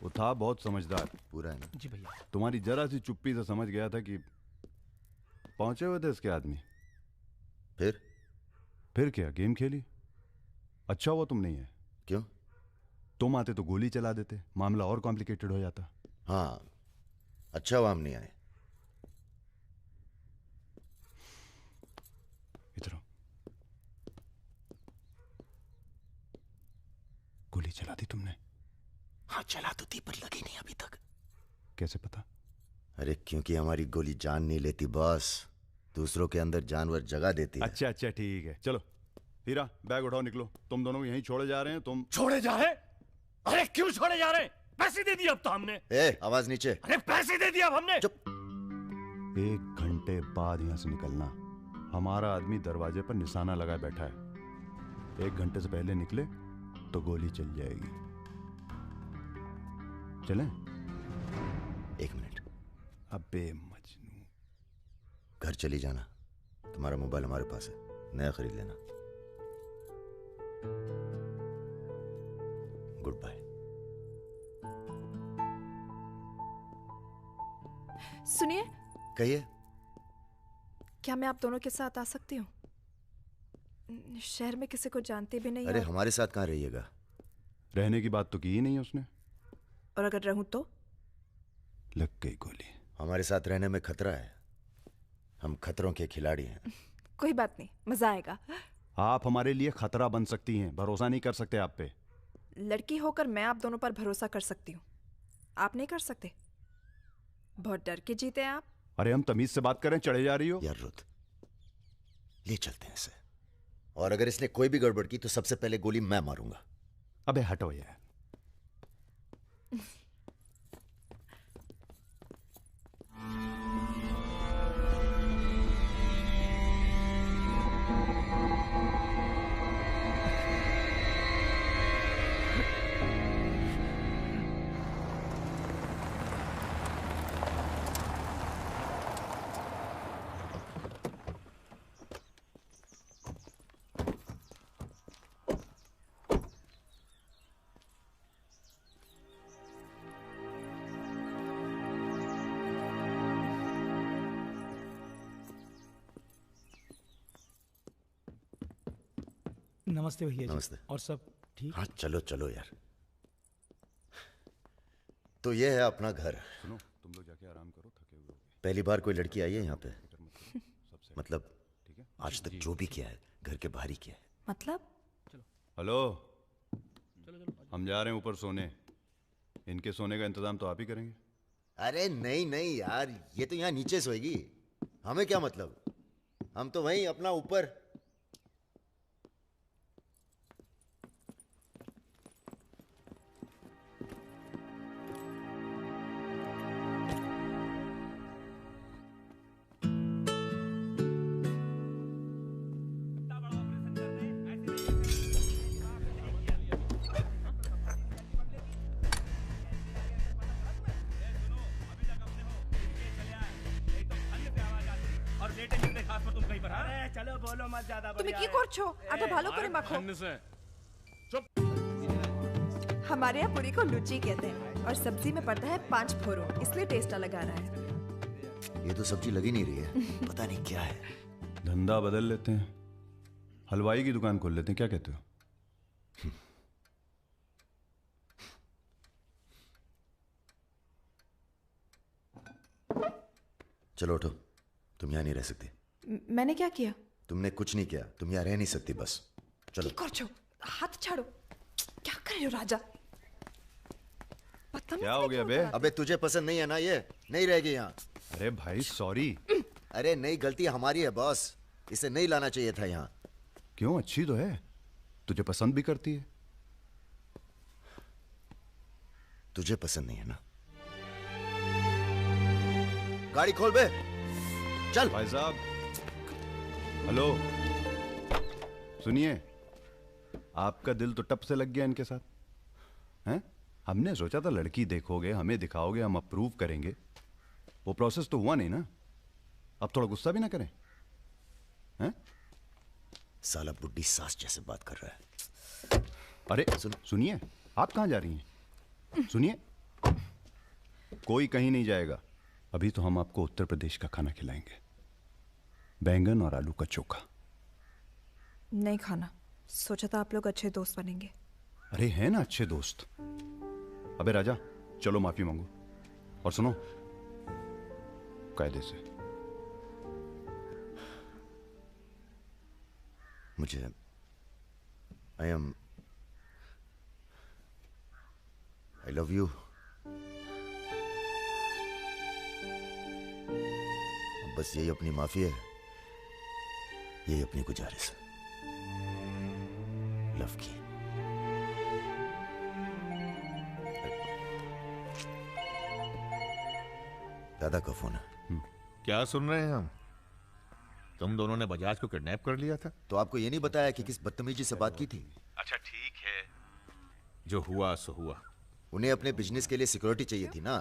वो था बहुत समझदार। पूरा है ना? जी भैया। तुम्हारी जरा सी चुप्पी से समझ गया था कि पहुंचे हुए थे इसके आदमी। फिर क्या, गेम खेली। अच्छा हुआ तुम नहीं है। क्यों? तुम आते तो गोली चला देते, मामला और कॉम्प्लिकेटेड हो जाता। हाँ, अच्छा हुआ हम नहीं आए। इधर आओ। गोली चला दी तुमने? हाँ चला तो थी, पर लगी नहीं अभी तक। कैसे पता? अरे क्योंकि हमारी गोली जान नहीं लेती बॉस, दूसरों के अंदर जानवर जगह देती है। अच्छा अच्छा ठीक है, चलो हीरा बैग उठाओ, निकलो। तुम दोनों यहीं छोड़े जा रहे हैं। तुम छोड़े जा रहे? अरे क्यों छोड़े जा रहे? पैसे दे दिए अब तो हमने। आवाज नीचे। अरे पैसे दे दिए अब हमने। चुप। 1 घंटे बाद यहां से निकलना। हमारा आदमी दरवाजे पर निशाना लगाए बैठा है। 1 घंटे से पहले निकले तो गोली चल जाएगी। चलें? 1 मिनट। अबे मजनू। घर चली जाना, तुम्हारा मोबाइल हमारे पास है, नया खरीद लेना। Good bye. सुनिए। कहिए। क्या मैं आप दोनों के साथ आ सकती हूँ? शहर में किसी को जानते भी नहीं। अरे हमारे साथ कहाँ रहिएगा? रहने की बात तो की ही नहीं उसने। और अगर रहूं तो? लग गई गोली। हमारे साथ रहने में खतरा है, हम खतरों के खिलाड़ी हैं। कोई बात नहीं, मजा आएगा। आप हमारे लिए खतरा बन सकती हैं, भरोसा नहीं कर सकते आप पे। लड़की होकर मैं आप दोनों पर भरोसा कर सकती हूँ, आप नहीं कर सकते। बहुत डर के जीते हैं आप। अरे हम तमीज से बात करें, चढ़े जा रही हो। यार रुत, ले चलते हैं इसे, और अगर इसने कोई भी गड़बड़ की तो सबसे पहले गोली मैं मारूंगा। अबे हटो यार। नमस्ते भैया जी। नमस्ते। और सब ठीक? हाँ चलो चलो यार। तो ये है अपना घर। सुनो, तुम लोग जाके आराम करो, थके हुए हो। पहली बार कोई लड़की आई है यहाँ पे? मतलब आज तक जो भी किया है घर के बाहर ही किया है। मतलब? हेलो, हम जा रहे हैं ऊपर सोने। इनके सोने का इंतजाम तो आप ही करेंगे। अरे नहीं नहीं यार, ये तो यहाँ नीचे सोएगी, हमें क्या मतलब, हम तो वहीं अपना ऊपर। তুমি কি করছো? আটা ভালো করে মাখো। हमारे यहाँ पूरी को लुची कहते हैं और सब्जी में पड़ता है 5 फोरो, इसलिए टेस्ट अलग आ रहा है। ये तो सब्जी लगी नहीं रही है, पता नहीं क्या है। धंधा बदल लेते हैं, हलवाई की दुकान खोल लेते हैं, क्या कहते हो? चलो उठो, तुम यहाँ नहीं रह सकती। मैंने क्या किया? तुमने कुछ नहीं किया, तुम यहाँ रह नहीं सकती, बस चलो। हाथ छाड़ो। क्या कर रहे हो राजा? क्या हो गया बे? अबे तुझे पसंद नहीं है ना, ये नहीं रहेगी यहाँ। अरे भाई सॉरी। अरे नई गलती हमारी है बॉस, इसे नहीं लाना चाहिए था यहाँ। क्यों, अच्छी तो है, तुझे पसंद भी करती है। तुझे पसंद नहीं है ना? गाड़ी खोल बे, चल। भाई साहब, हेलो, सुनिए, आपका दिल तो टप से लग गया इनके साथ, हैं? हमने सोचा था लड़की देखोगे, हमें दिखाओगे, हम अप्रूव करेंगे। वो प्रोसेस तो हुआ नहीं ना। अब थोड़ा गुस्सा भी ना करें, हैं? साला बुड्ढी सास जैसे बात कर रहा है। अरे सुनिए, आप कहाँ जा रही हैं? सुनिए, कोई कहीं नहीं जाएगा। अभी तो हम आपको उत्तर प्रदेश का खाना खिलाएंगे, बैंगन और आलू का चोखा। नहीं खाना, सोचा था आप लोग अच्छे दोस्त बनेंगे। अरे हैं ना अच्छे दोस्त। अबे राजा, चलो माफी मांगो, और सुनो, कायदे से। मुझे I love you। बस यही अपनी माफी है, यही अपनी गुजारिश है लव की। दादा का फोन है। क्या सुन रहे हैं हम? तुम दोनों ने बजाज को किडनैप कर लिया था? तो आपको ये नहीं बताया कि किस बदतमीजी से बात की थी? अच्छा ठीक है, जो हुआ सो हुआ। उन्हें अपने बिजनेस के लिए सिक्योरिटी चाहिए थी ना,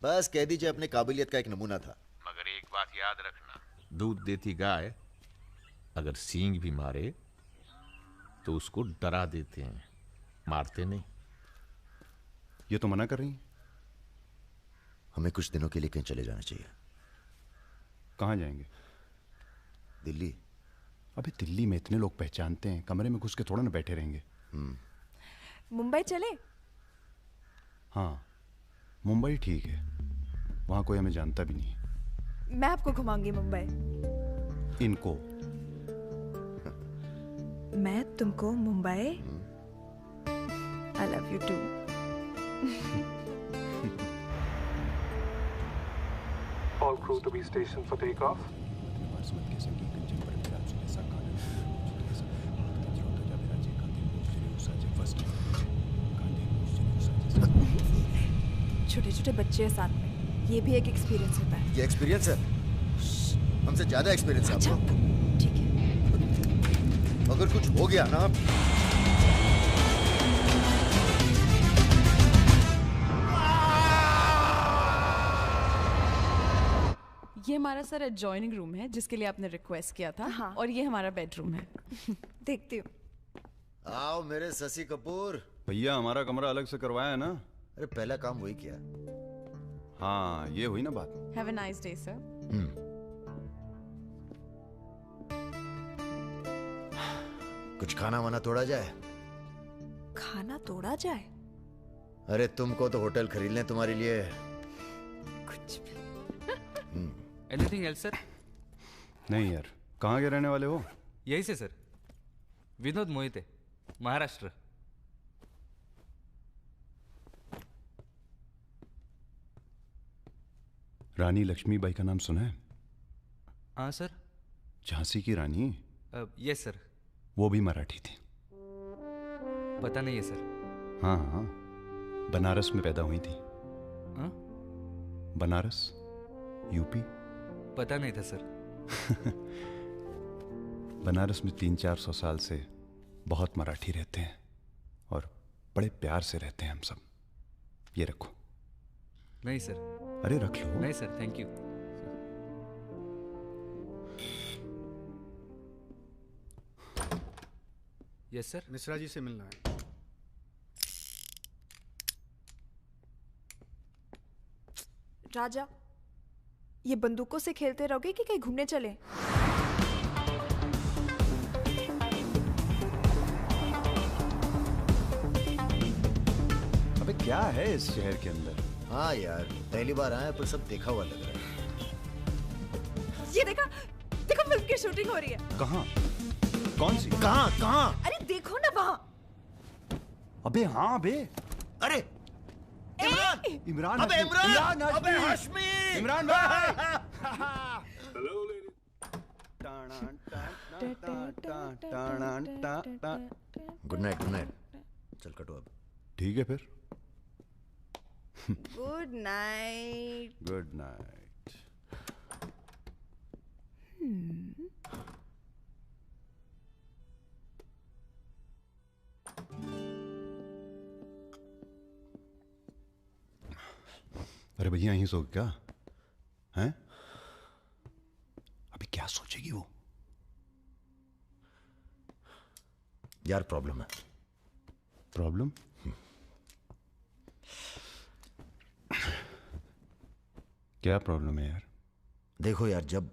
बस कह दीजिए अपने काबिलियत का एक नमूना था। मगर एक बात याद रखना, दूध देती गाय अगर सींग भी मारे तो उसको डरा देते हैं, मारते नहीं। ये तो मना कर रही हैं। हमें कुछ दिनों के लिए कहीं चले जाना चाहिए। कहाँ जाएंगे? दिल्ली। अबे दिल्ली में इतने लोग पहचानते हैं, कमरे में घुस के थोड़ा ना बैठे रहेंगे। मुंबई चले? हाँ, मुंबई ठीक है, वहां कोई हमें जानता भी नहीं। मैं आपको घुमाऊंगी मुंबई। इनको? मैं तुमको Mumbai. I love you too। All crew to be stationed for takeoff। छोटे छोटे बच्चे हैं साथ में, ये भी एक एक्सपीरियंस होता है। ये एक्सपीरियंस है? हमसे ज्यादा एक्सपीरियंस है आपको। ठीक है। अगर कुछ हो गया ना, ये हमारा सर एडजॉइनिंग रूम है जिसके लिए आपने रिक्वेस्ट किया था। हाँ। और ये हमारा बेडरूम है। देखती हूँ। आओ मेरे शशि कपूर। भैया हमारा कमरा अलग से करवाया है ना? अरे पहला काम वही किया। हाँ, ये हुई ना बात। Have a nice day sir. कुछ खाना वाना तोड़ा जाए? खाना तोड़ा जाए? अरे तुमको तो होटल खरीद लें तुम्हारे लिए। कुछ भी। Anything else sir? नहीं यार, कहाँ के रहने वाले हो? यही से सर, विनोद मोहिते, महाराष्ट्र। रानी लक्ष्मीबाई का नाम सुना है? हाँ सर। झांसी की रानी? Yes sir. वो भी मराठी थी। पता नहीं है सर। हाँ हाँ, बनारस में पैदा हुई थी। हाँ? बनारस, यूपी। पता नहीं था सर। बनारस में 300-400 साल से बहुत मराठी रहते हैं और बड़े प्यार से रहते हैं हम सब। ये रखो। नहीं सर। अरे रख लो। नहीं sir, thank you. Yes sir. Mishra ji से मिलना है। राजा, ये बंदूकों से खेलते रहोगे कि कहीं घूमने चले? अबे क्या है इस शहर के अंदर? हाँ यार, पहली बार आया पर सब देखा हुआ लग रहा है। ये देखो फिल्म की शूटिंग हो रही है। कहाँ? कौन सी? कहाँ? अरे देखो ना वहाँ। अबे हाँ बे। अरे इमरान। अबे इमरान। अबे हाशमी। इमरान भाई। Good night, good night. चल कटो अब। ठीक है फिर। Good night. Good night. अरे भैया यहीं सो क्या हैं? अभी क्या सोचेगी वो? यार प्रॉब्लम है। प्रॉब्लम? क्या प्रॉब्लम है यार? देखो यार, जब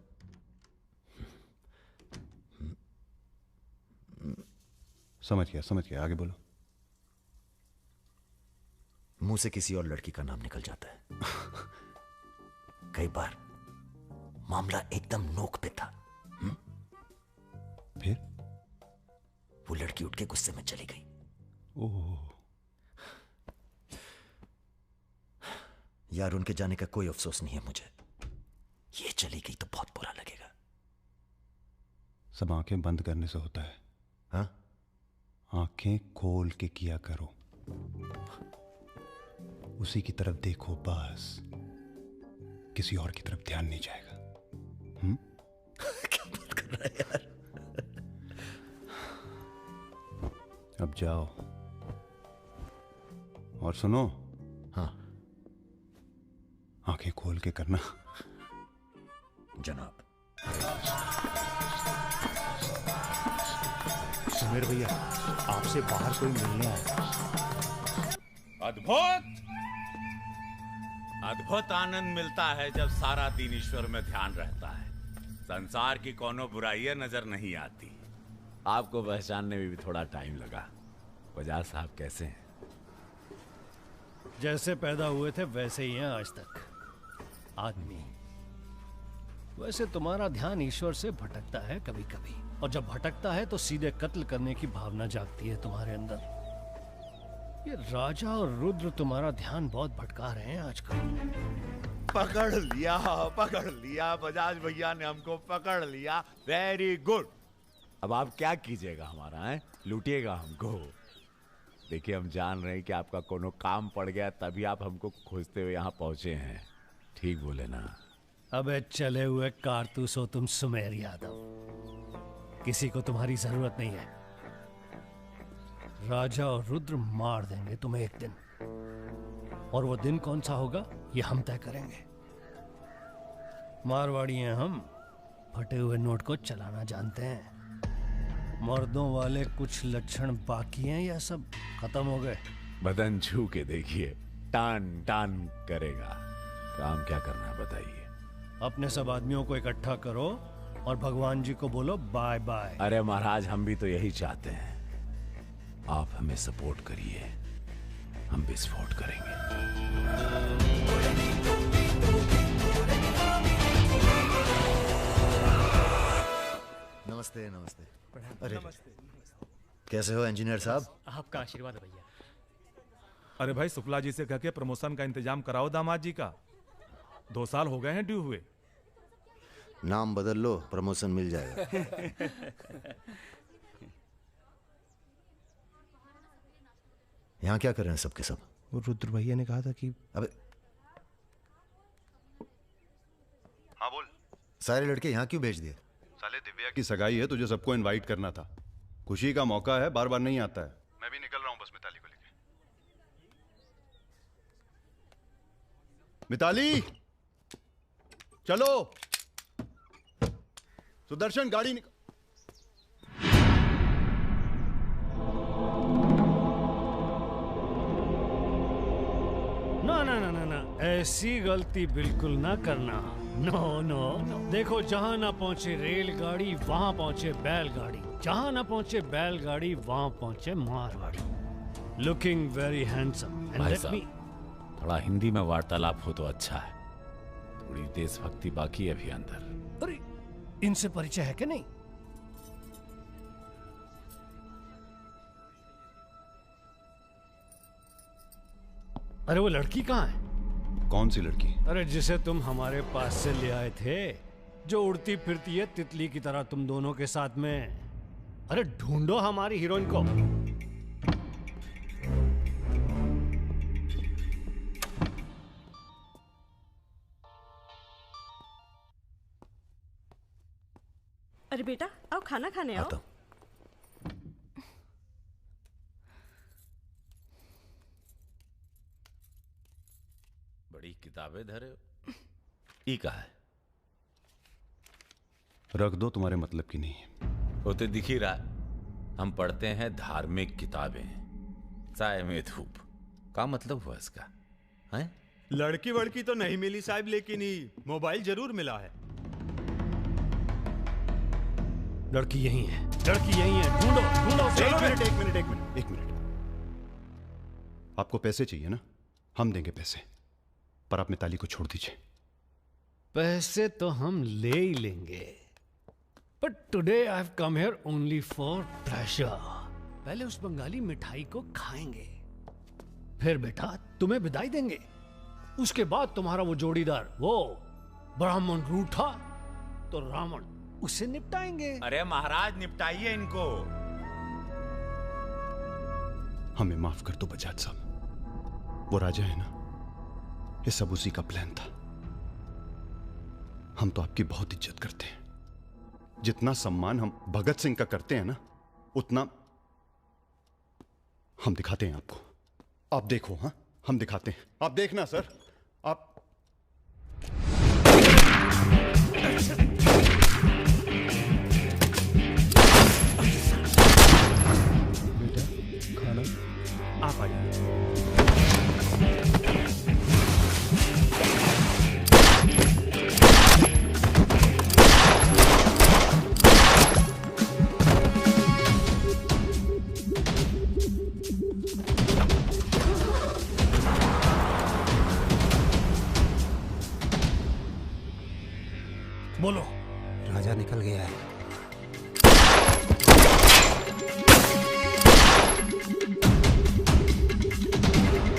समझ गया, आगे बोलो। मुंह से किसी और लड़की का नाम निकल जाता है। कई बार मामला एकदम नोक पे था। फिर वो लड़की उठ के गुस्से में चली गई। ओह यार, उनके जाने का कोई अफसोस नहीं है मुझे। ये चली गई तो बहुत बुरा लगेगा। सब आंखें बंद करने से होता है। हाँ? आंखें खोल के किया करो, उसी की तरफ देखो बस, किसी और की तरफ ध्यान नहीं जाएगा। क्या बात कर रहा है यार? अब जाओ और सुनो। हाँ, आंखें खोल के करना। जनाब। सुमेर भैया, आपसे बाहर कोई मिलने आया। अद्भुत आनंद मिलता है जब सारा दिन ईश्वर में ध्यान रहता है। संसार की कोनो बुराइयां नजर नहीं आती। आपको पहचानने में भी थोड़ा टाइम लगा। बजाज साहब कैसे हैं? जैसे पैदा हुए थे वैसे ही हैं आज तक। आदमी। वैसे तुम्हारा ध्यान ईश्वर से भटकता है कभी कभी, और जब भटकता है तो सीधे कत्ल करने की भावना जागती है तुम्हारे अंदर। ये राजा और रुद्र तुम्हारा ध्यान बहुत भटका रहे हैं आजकल। पकड़ लिया बजाज भैया ने हमको पकड़ लिया। Very good. अब आप क्या कीजिएगा हमारा है? लूटिएगा हमको। देखिए, हम जान रहे हैं कि आपका कोनो काम पड़ गया, तभी आप हमको खोजते हुए यहाँ पहुंचे हैं। ठीक बोले ना? अबे चले हुए कारतूस हो तुम सुमेर यादव। किसी को तुम्हारी जरूरत नहीं है। राजा और रुद्र मार देंगे तुम्हें एक दिन, और वो दिन कौन सा होगा ये हम तय करेंगे। मारवाड़ी हैं हम, फटे हुए नोट को चलाना जानते हैं। मर्दों वाले कुछ लक्षण बाकी हैं या सब खत्म हो गए? बदन छू के देखिए, टान टान करेगा। काम क्या करना है बताइए? अपने सब आदमियों को इकट्ठा करो और भगवान जी को बोलो बाय बाय। अरे महाराज, हम भी तो यही चाहते हैं। आप हमें सपोर्ट करिए, हम विस्फोट करेंगे। नमस्ते नमस्ते। अरे कैसे हो इंजीनियर साहब? आपका आशीर्वाद है भैया। अरे भाई, शुक्ला जी से कह के प्रमोशन का इंतजाम कराओ दामाद जी का। 2 साल हो गए हैं ड्यू हुए। नाम बदल लो, प्रमोशन मिल जाएगा। यहाँ क्या कर रहे हैं सबके सब? वो रुद्र भैया ने कहा था कि अबे हाँ बोल। सारे लड़के यहाँ क्यों भेज दिए? साले दिव्या की सगाई है, तुझे सबको इनवाइट करना था। खुशी का मौका है, बार बार नहीं आता है। मैं भी निकल रहा हूँ बस मिताली को लेके। मिताली चलो। सुदर्शन गाड़ी निकल। ना ना ना ना ना, ऐसी गलती बिल्कुल ना करना। No no no. देखो, जहां ना पहुंचे रेलगाड़ी वहां पहुंचे बैलगाड़ी, जहां ना पहुंचे बैलगाड़ी वहां पहुंचे मारवाड़ी। Looking very handsome. भाई साहब, थोड़ा हिंदी में वार्तालाप हो तो अच्छा है। थोड़ी देशभक्ति बाकी है अभी अंदर। अरे, इनसे परिचय है कि नहीं? अरे वो लड़की कहाँ है? कौन सी लड़की? अरे जिसे तुम हमारे पास से ले आए थे, जो उड़ती फिरती है तितली की तरह तुम दोनों के साथ में। अरे ढूंढो हमारी हीरोइन को। अरे बेटा, आओ खाना खाने आओ। बड़ी किताबें धरे हो। ई कहा है? रख दो, तुम्हारे मतलब की नहीं है। वो तो दिख ही रहा है। हम पढ़ते हैं धार्मिक किताबें, चाय में धूप। क्या मतलब हुआ इसका? हैं? लड़की वड़की तो नहीं मिली साहब, लेकिन ही मोबाइल जरूर मिला है। लड़की यही है, लड़की यही है। ढूंढो ढूंढो। एक मिनट। आपको पैसे चाहिए ना? हम देंगे पैसे, पर आप मिताली को छोड़ दीजिए। पैसे तो हम ले ही लेंगे, but today I have come here only for pleasure. पहले उस बंगाली मिठाई को खाएंगे, फिर बेटा तुम्हें विदाई देंगे। उसके बाद तुम्हारा वो जोड़ीदार, वो ब्राह्मण रूठा तो रावण, उसे निपटाएंगे। अरे महाराज, निपटाइए इनको। हमें माफ कर दो बजाज साहब, वो राजा है ना, ये सब उसी का प्लान था। हम तो आपकी बहुत इज्जत करते हैं। जितना सम्मान हम भगत सिंह का करते हैं ना, उतना हम दिखाते हैं आपको। आप देखो, हाँ हम दिखाते हैं, आप देखना सर। आप बेटा खाना आप आइए। बोलो। राजा निकल गया है।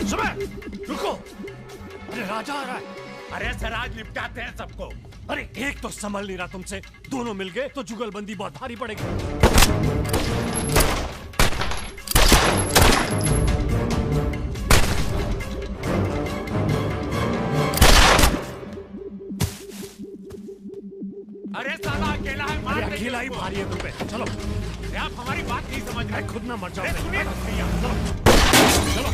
सुबह रुको। अरे राजा आ रहा है। अरे सर, आज निपटाते हैं सबको। अरे एक तो संभल नहीं रहा तुमसे, दोनों मिल गए तो जुगलबंदी बहुत भारी पड़ेगी। अरे साला अकेला है, मार देंगे अकेला ही उसको। भारी है तुम पे। चलो। अरे आप हमारी बात नहीं समझ रहे। खुद ना मर जाओ। अरे सुनिए तो सही आप। चलो।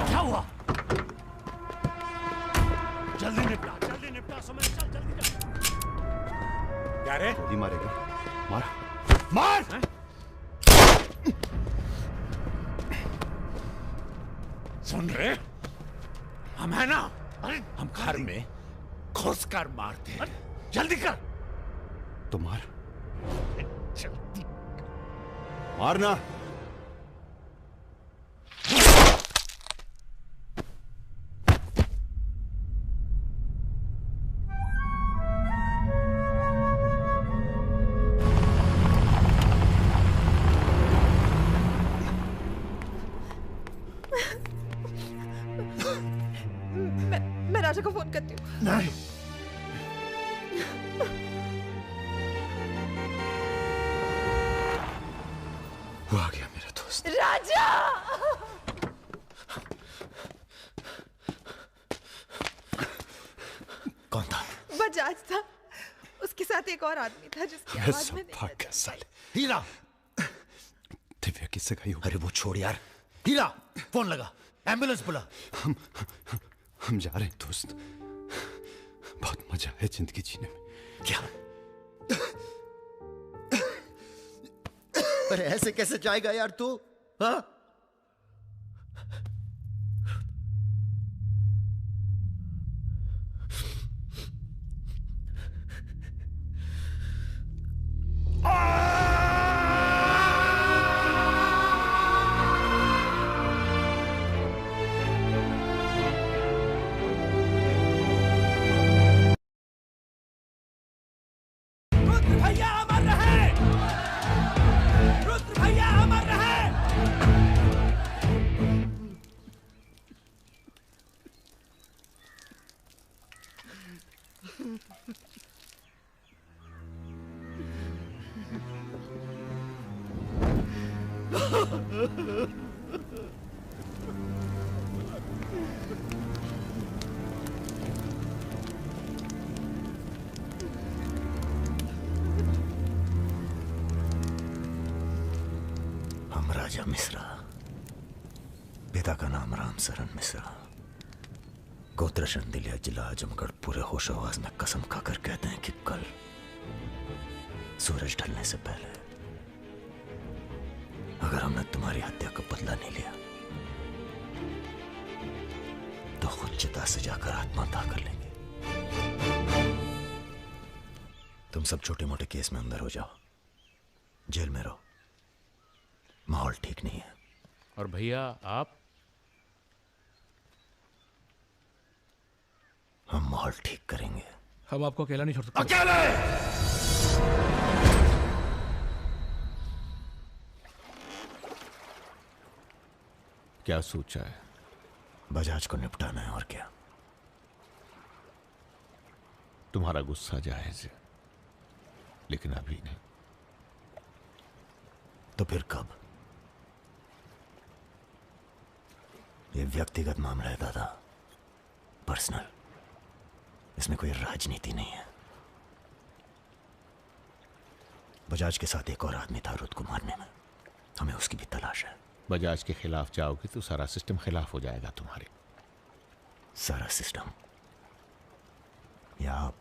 क्या हुआ? जल्दी निपटा समय। चल जल्दी कर। क्या रे? गोली मारेगा? मार मार। सुन रहे? हम है ना, हम घर में घुस कर मारते। जल्दी कर। तो मार, जल्दी मारना। मैं राजा को फोन करती हूँ। नहीं, वो आ गया मेरा दोस्त। राजा! कौन था? बजाज था। उसके साथ एक और आदमी था जिसकी आवाज में नहीं भाग साले। हीरा, दिव्या किससे गई हो? अरे वो छोड़ यार। हीरा, फोन लगा, एम्बुलेंस बुला। हम जा रहे हैं दोस्त, बहुत मजा है जिंदगी जीने में। क्या? अरे ऐसे कैसे जाएगा यार तू? हाँ? भैया अमर रहे! रुद्र भैया अमर रहे! हम राजा मिश्रा, पिता का नाम राम सरन मिश्रा, गोत्र शंदिलिया, जिला आजमगढ़, पूरे होश आवाज में कसम खाकर कहते हैं कि कल सूरज ढलने से पहले अगर हमने तुम्हारी हत्या का बदला नहीं लिया तो खुद चिता से जाकर आत्महत्या कर लेंगे। तुम सब छोटे मोटे केस में अंदर हो जाओ, जेल में रहो, माहौल ठीक नहीं है। और भैया आप? हम माहौल ठीक करेंगे। हम आपको अकेला नहीं छोड़ सकते। अकेले! क्या सोचा है? बजाज को निपटाना है, और क्या। तुम्हारा गुस्सा जायज है, लेकिन अभी नहीं। तो फिर कब? ये व्यक्तिगत मामला है दादा, पर्सनल। इसमें कोई राजनीति नहीं है। बजाज के साथ एक और आदमी था रुद्र को मारने में, हमें उसकी भी तलाश है। बजाज के खिलाफ जाओगे तो सारा सिस्टम खिलाफ हो जाएगा तुम्हारे। सारा सिस्टम या आप?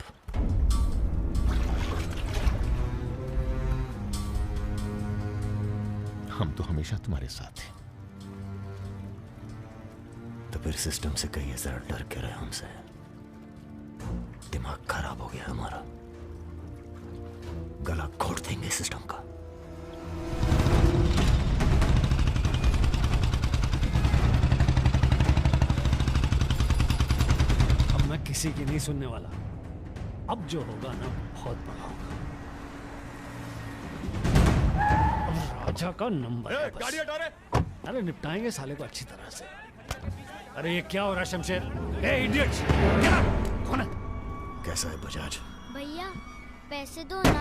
हम तो हमेशा तुम्हारे साथ हैं। तो फिर सिस्टम से कहिए जरा डर के रहे हमसे। दिमाग खराब हो गया हमारा, गला घोट देंगे सिस्टम का। अब मैं किसी की नहीं सुनने वाला। अब जो होगा ना बहुत बड़ा होगा। अब राजा का नंबर है बस। गाड़ी हटा रे! अरे निपटाएंगे साले को अच्छी तरह से। अरे ये क्या हो रहा है शमशेर? ए इडियट! क्या? कौन है? कैसा है बजाज? भैया पैसे दो ना।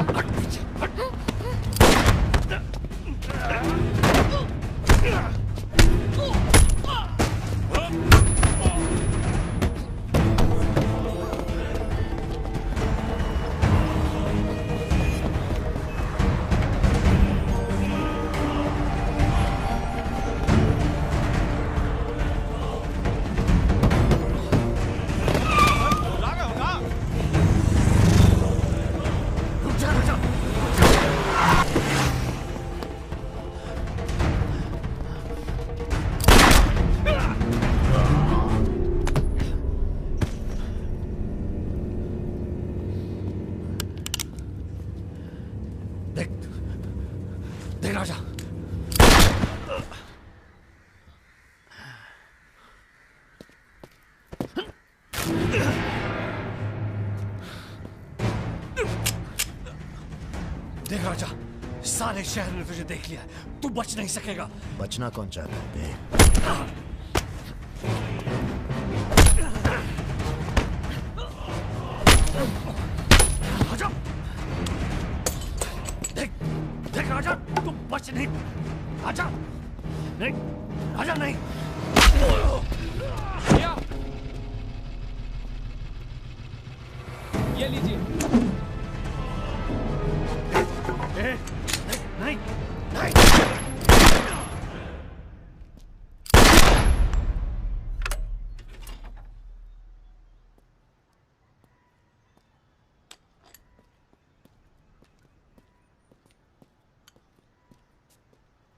राजा, सारे शहर ने तुझे देख लिया, तू बच नहीं सकेगा। बचना कौन चाहता है बे? आजा, देख देख राजा, तू बच नहीं, आजा नहीं, आजा नहीं। ये लीजिए। नहीं, नहीं।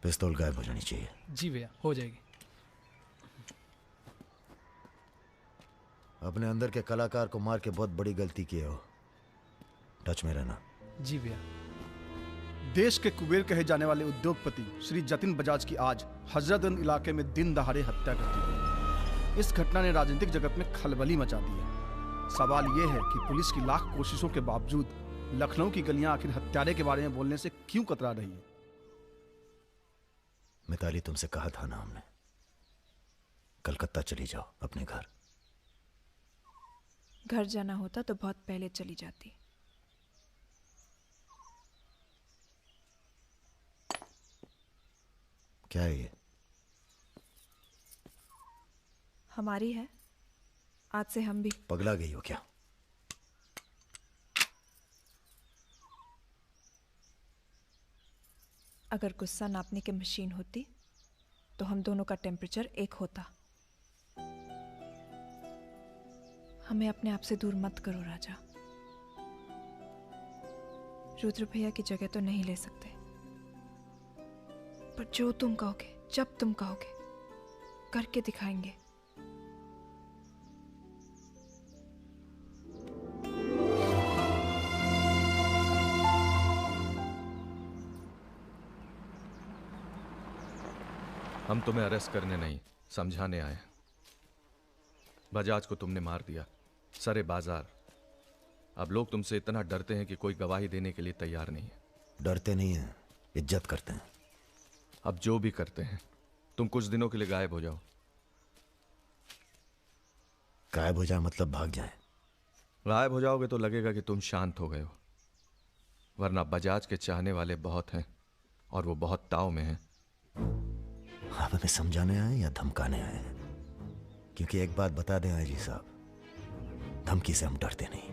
पिस्तौल गायब हो जानी चाहिए। जी भैया, हो जाएगी। अपने अंदर के कलाकार को मार के बहुत बड़ी गलती की हो। टच में रहना। जी भैया। देश के कुबेर कहे जाने वाले उद्योगपति श्री जतिन बजाज की आज हजरतगंज इलाके में दिन दहाड़े हत्या कर दी गई। इस घटना ने राजनीतिक जगत में खलबली मचा दी है। सवाल यह है कि पुलिस की लाख कोशिशों के बावजूद लखनऊ की गलियां आखिर हत्यारे के बारे में बोलने से क्यों कतरा रही है? मिताली, तुमसे कहा था ना हमने, कलकत्ता चली जाओ अपने घर। घर जाना होता तो बहुत पहले चली जाती। क्या है ये? हमारी है, आज से हम भी। पगला गई हो क्या? अगर गुस्सा नापने की मशीन होती तो हम दोनों का टेम्परेचर एक होता। हमें अपने आप से दूर मत करो राजा। रुद्र भैया की जगह तो नहीं ले सकते, पर जो तुम कहोगे, जब तुम कहोगे, करके दिखाएंगे। हम तुम्हें अरेस्ट करने नहीं, समझाने आए। बजाज को तुमने मार दिया, सरे बाजार। अब लोग तुमसे इतना डरते हैं कि कोई गवाही देने के लिए तैयार नहीं है। डरते नहीं हैं, इज्जत करते हैं। अब जो भी करते हैं, तुम कुछ दिनों के लिए गायब हो जाओ। गायब हो जाए मतलब भाग जाए? गायब हो जाओगे तो लगेगा कि तुम शांत हो गए हो, वरना बजाज के चाहने वाले बहुत हैं और वो बहुत ताव में हैं। आप हमें समझाने आए या धमकाने आए हैं? क्योंकि एक बात बता दें आईजी साहब, धमकी से हम डरते नहीं।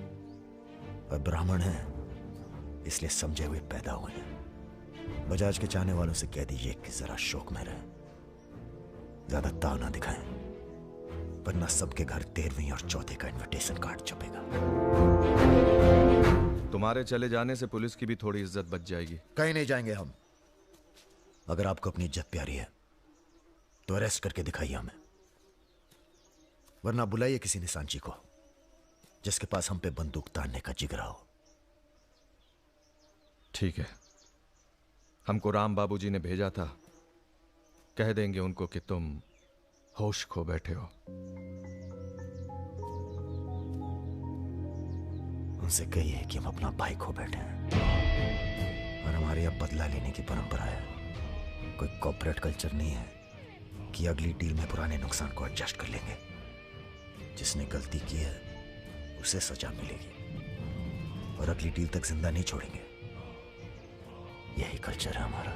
और ब्राह्मण हैं, इसलिए समझे हुए पैदा हुए हैं। बजाज के चाहने वालों से कह दीजिए कि जरा शौक में रहें, ज्यादा ताव ना दिखाएं, वरना सबके घर 13वीं और 14 का इनविटेशन कार्ड छपेगा। तुम्हारे चले जाने से पुलिस की भी थोड़ी इज्जत बच जाएगी। कहीं नहीं जाएंगे हम। अगर आपको अपनी इज्जत प्यारी है तो अरेस्ट करके दिखाइए हमें, वरना बुलाइए किसी निशानची को जिसके पास हम पे बंदूक तानने का जिगरा हो। ठीक है, हमको राम बाबूजी ने भेजा था, कह देंगे उनको कि तुम होश खो बैठे हो। उनसे कहिए कि हम अपना भाई खो बैठे हैं और हमारे अब बदला लेने की परंपरा है। कोई कॉर्पोरेट कल्चर नहीं है कि अगली डील में पुराने नुकसान को एडजस्ट कर लेंगे। जिसने गलती की है उसे सजा मिलेगी और अगली डील तक जिंदा नहीं छोड़ेंगे। यही कल्चर है हमारा।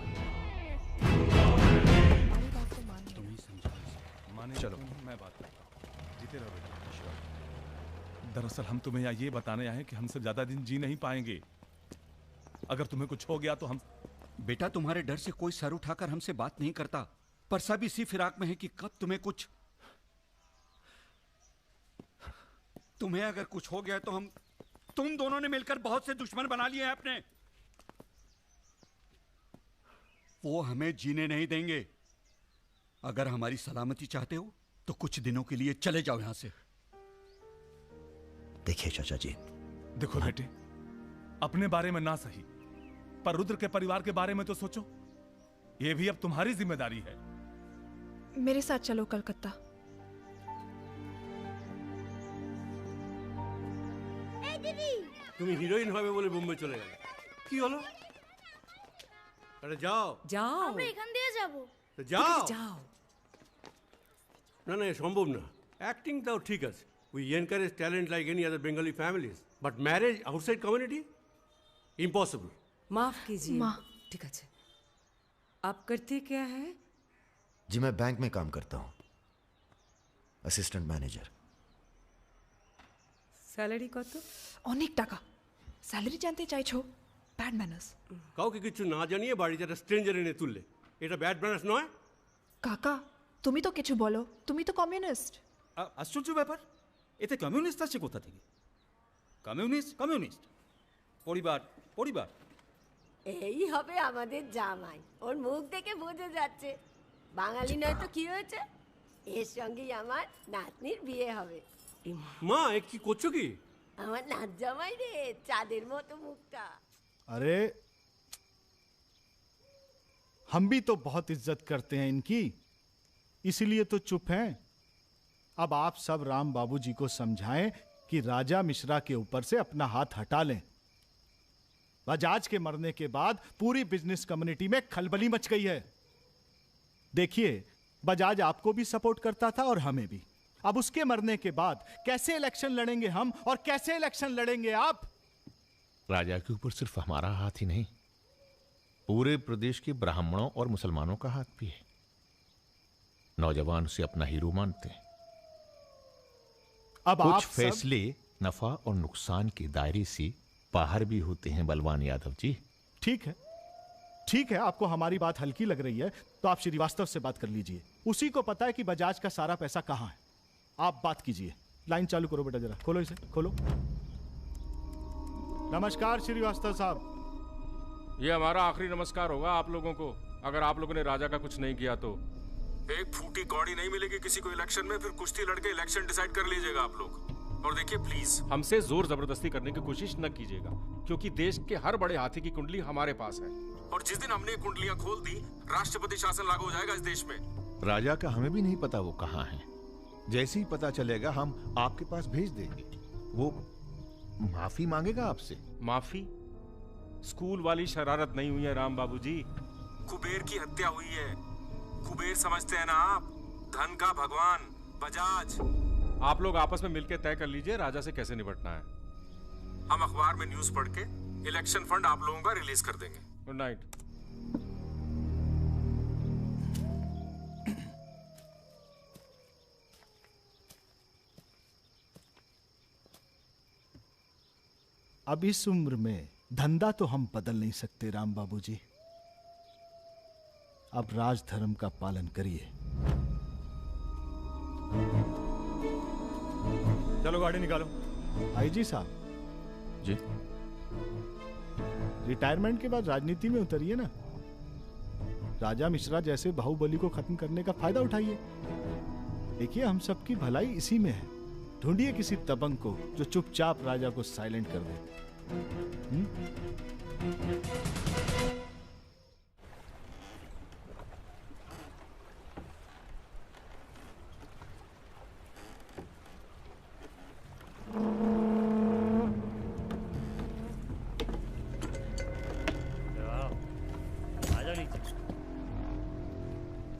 चलो, मैं बात करता हूं। जीते रहो बेटा। दरअसल हम तुम्हें यहाँ ये बताने आए हैं कि हमसे ज्यादा दिन जी नहीं पाएंगे। अगर तुम्हें कुछ हो गया तो हम। बेटा, तुम्हारे डर से कोई सर उठाकर हमसे बात नहीं करता, पर सब इसी फिराक में है कि कब तुम्हें कुछ। तुम्हें अगर कुछ हो गया तो हम, तुम दोनों ने मिलकर बहुत से दुश्मन बना लिए हैं अपने। वो हमें जीने नहीं देंगे। अगर हमारी सलामती चाहते हो तो कुछ दिनों के लिए चले जाओ यहां से। देखिए चाचा जी। देखो बेटे, अपने बारे में ना सही, पर रुद्र के परिवार के बारे में तो सोचो। ये भी अब तुम्हारी जिम्मेदारी है। मेरे साथ चलो कलकत्ता। তুমি হিরোইন হবে বলে বোম্বে চলে গেলে, কি হলো? अरे जाओ যাও আমরা এখান দিয়ে যাব তো যাও যাও না না এ সম্ভব না অ্যাক্টিং তাও ঠিক আছে we encourage talent like any other Bengali families but marriage outside community impossible माफ कीजिए ठीक है आप करते क्या है जी मैं बैंक में काम करता हूँ, असिस्टेंट मैनेजर। স্যালারি কত অনেক টাকা স্যালারি জানতে চাইছো? Bad manners. কাউকে কিছু না জানিয়ে বাড়িতে একটা স্ট্রেঞ্জার এনে তুললে এটা ব্যাড ম্যানার্স নয়? কাকা তুমি তো কিছু বলো, তুমি তো কমিউনিস্ট। আশ্চর্য ব্যাপার, এতে কমিউনিস্ট আসছে কোথা থেকে? কমিউনিস্ট কমিউনিস্ট, পরিবার পরিবার। এই হবে আমাদের জামাই, ওর মুখ দেখে বোঝা যাচ্ছে বাঙালি নয় তো কি হয়েছে, এর সঙ্গেই আমার নাতনির বিয়ে হবে। মা এ কি করছো কি? আমার নাত জামাই রে, চাঁদের মতো মুখটা। अरे हम भी तो बहुत इज्जत करते हैं इनकी, इसीलिए तो चुप हैं। अब आप सब राम बाबूजी को समझाएं कि राजा मिश्रा के ऊपर से अपना हाथ हटा लें। बजाज के मरने के बाद पूरी बिजनेस कम्युनिटी में खलबली मच गई है। देखिए, बजाज आपको भी सपोर्ट करता था और हमें भी। अब उसके मरने के बाद कैसे इलेक्शन लड़ेंगे हम और कैसे इलेक्शन लड़ेंगे आप? राजा के ऊपर सिर्फ हमारा हाथ ही नहीं, पूरे प्रदेश के ब्राह्मणों और मुसलमानों का हाथ भी है। नौजवान उसे अपना हीरो मानते हैं। अब कुछ आप फैसले नफा और नुकसान के दायरे से बाहर भी होते हैं बलवान यादव जी। ठीक है, ठीक है, आपको हमारी बात हल्की लग रही है तो आप श्रीवास्तव से बात कर लीजिए। उसी को पता है कि बजाज का सारा पैसा कहां है। आप बात कीजिए। लाइन चालू करो बेटा, जरा खोलो इसे, खोलो। नमस्कार श्रीवास्तव साहब। ये हमारा आखिरी नमस्कार होगा आप लोगों को, अगर आप लोगों ने राजा का कुछ नहीं किया तो। एक फूटी कौड़ी नहीं मिलेगी किसी को इलेक्शन में, फिर कुश्ती लड़के इलेक्शन डिसाइड कर लीजिएगा आप लोग। और देखिए प्लीज, हमसे जोर जबरदस्ती करने की कोशिश न कीजिएगा, क्योंकि देश के हर बड़े हाथी की कुंडली हमारे पास है। और जिस दिन हमने कुंडलियां खोल दी, राष्ट्रपति शासन लागू हो जाएगा इस देश में। राजा का हमें भी नहीं पता वो कहाँ है। जैसे ही पता चलेगा हम आपके पास भेज देंगे। वो माफी मांगेगा आपसे। माफी? स्कूल वाली शरारत नहीं हुई है राम बाबूजी। कुबेर की हत्या हुई है। कुबेर समझते हैं ना आप, धन का भगवान बजाज। आप लोग आपस में मिलकर तय कर लीजिए राजा से कैसे निपटना है। हम अखबार में न्यूज पढ़ के इलेक्शन फंड आप लोगों का रिलीज कर देंगे। Good night. अब इस उम्र में धंधा तो हम बदल नहीं सकते राम बाबूजी। अब राजधर्म का पालन करिए। चलो गाड़ी निकालो। आईजी साहब जी, रिटायरमेंट के बाद राजनीति में उतरिए ना। राजा मिश्रा जैसे बाहुबली को खत्म करने का फायदा उठाइए। देखिए, हम सबकी भलाई इसी में है। ढूंढिए किसी दबंग को जो चुपचाप राजा को साइलेंट कर दे।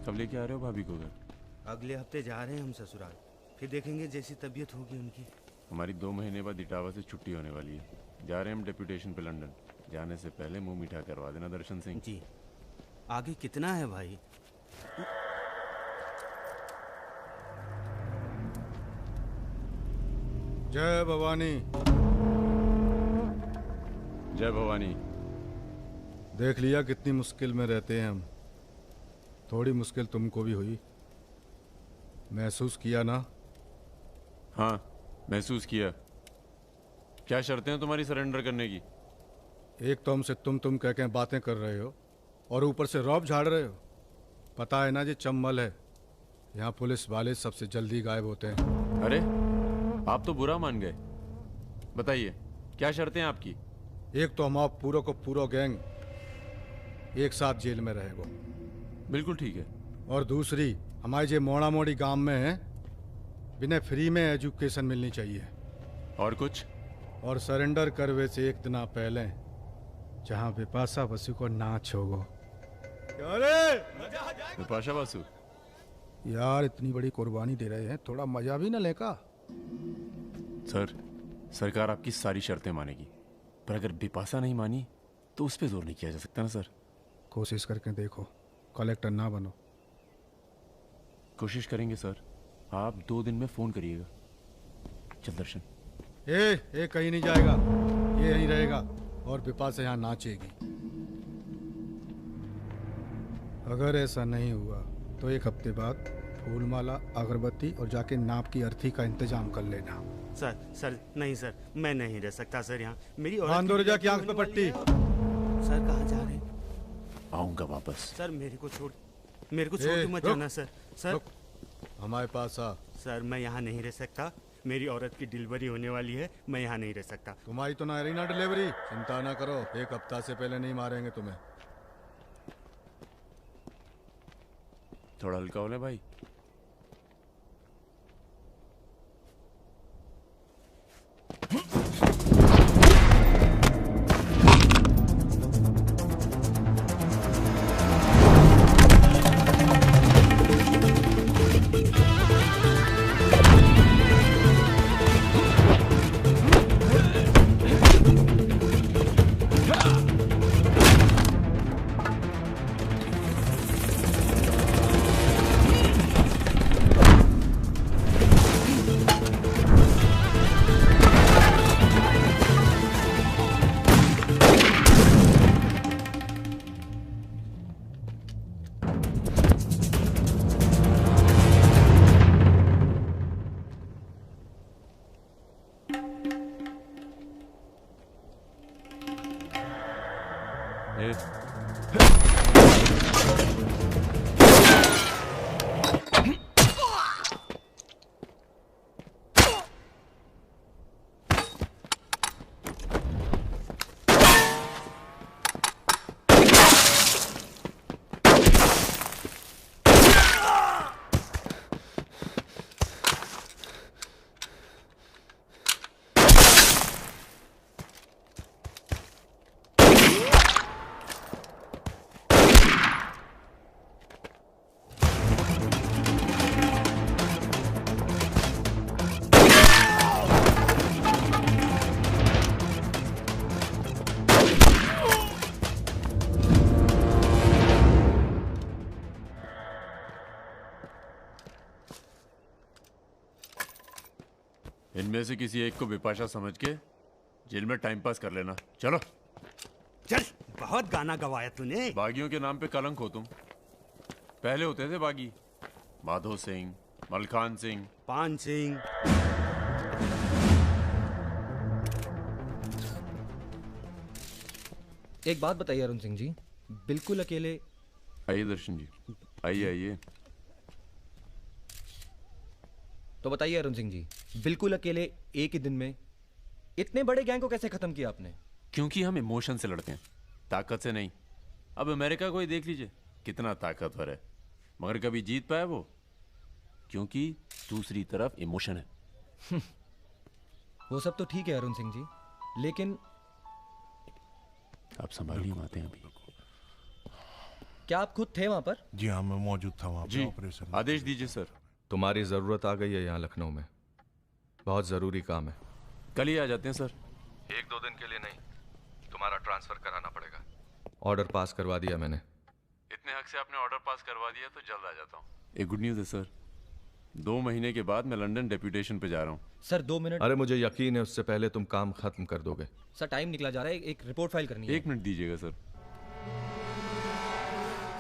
कब लेके आ रहे हो भाभी को घर? अगले हफ्ते जा रहे हैं हम ससुराल, फिर देखेंगे जैसी तबीयत होगी उनकी। हमारी 2 महीने बाद इटावा से छुट्टी होने वाली है। जा रहे हैं हम डेप्यूटेशन पे लंदन। जाने से पहले मुंह मीठा करवा देना दर्शन सिंह जी। आगे कितना है भाई? जय भवानी। जय भवानी। देख लिया कितनी मुश्किल में रहते हैं हम। थोड़ी मुश्किल तुमको भी हुई, महसूस किया ना? हाँ, महसूस किया। क्या शर्तें हैं तुम्हारी सरेंडर करने की? एक तो हमसे तुम कह के बातें कर रहे हो और ऊपर से रौब झाड़ रहे हो। पता है ना ये चम्बल है, यहाँ पुलिस वाले सबसे जल्दी गायब होते हैं। अरे आप तो बुरा मान गए। बताइए क्या शर्तें हैं आपकी? एक तो हम आप पूरा को पूरा गैंग एक साथ जेल में रहेगो। बिल्कुल ठीक है। और दूसरी, हमारे जो मोड़ा मोड़ी गांव में है, बिना फ्री में एजुकेशन मिलनी चाहिए। और कुछ? और सरेंडर करवे से एक दिन पहले जहाँ बिपाशा बसु को नाच होगो, बिपाशा बासु, यार इतनी बड़ी कुर्बानी दे रहे हैं, थोड़ा मजा भी ना लेगा। सर सरकार आपकी सारी शर्तें मानेगी, पर अगर बिपाशा नहीं मानी तो उस पर जोर नहीं किया जा सकता ना सर। कोशिश करके देखो, कलेक्टर ना बनो। कोशिश करेंगे सर, आप 2 दिन में फोन करिएगा। चल दर्शन। ए कहीं नहीं जाएगा, ये यहीं रहेगा और बिपाशा यहाँ नाचेगी। अगर ऐसा नहीं हुआ तो 1 हफ्ते बाद फूलमाला, अगरबत्ती और जाके नाप की अर्थी का इंतजाम कर लेना। सर नहीं सर, मैं नहीं रह सकता सर यहाँ। मेरी बांध दो रजा की आंख पे पट्टी। सर कहाँ जा रहे हैं? आऊंगा वापस। सर मेरे को छोड़ के मत जाना सर। सर हमारे पास आ। सर मैं यहाँ नहीं रह सकता, मेरी औरत की डिलीवरी होने वाली है, मैं यहाँ नहीं रह सकता। तुम्हारी तो ना रही ना डिलीवरी, चिंता ना करो, 1 हफ्ता से पहले नहीं मारेंगे तुम्हें। थोड़ा हल्का हो ले भाई। इनमें से किसी एक को बिपाशा समझ के जेल में टाइम पास कर लेना। चलो चल। बहुत गाना गवाया तूने। बागियों के नाम पे कलंक हो तुम। पहले होते थे बागी, माधो सिंह, मलखान सिंह, पान सिंह। एक बात बताइए अरुण सिंह जी, बिल्कुल अकेले। आइए दर्शन जी, आइए आइए। तो बताइए अरुण सिंह जी, बिल्कुल अकेले एक ही दिन में इतने बड़े गैंग को कैसे खत्म किया आपने? क्योंकि हम इमोशन से लड़ते हैं, ताकत से नहीं। अब अमेरिका को ही देख लीजिए, कितना ताकतवर है, मगर कभी जीत पाया वो? क्योंकि दूसरी तरफ इमोशन है। वो सब तो ठीक है अरुण सिंह जी, लेकिन आप संभालिए बातें अभी। क्या आप खुद थे वहां पर? जी हाँ, मैं मौजूद था वहां जी, पे ऑपरेशन। आदेश दीजिए सर। तुम्हारी जरूरत आ गई है यहाँ लखनऊ में, बहुत जरूरी काम है। कल ही आ जाते हैं सर। 1-2 दिन के लिए नहीं, तुम्हारा ट्रांसफर कराना पड़ेगा। ऑर्डर पास करवा दिया मैंने। इतने हक से आपने ऑर्डर पास करवा दिया तो जल्द आ जाता हूँ। एक गुड न्यूज़ है सर, 2 महीने के बाद मैं लंदन डेप्यूटेशन पे जा रहा हूँ। Sir 2 minute. अरे मुझे यकीन है उससे पहले तुम काम खत्म कर दोगे। सर टाइम निकला जा रहा है, एक रिपोर्ट फाइल करनी है। 1 मिनट दीजिएगा सर।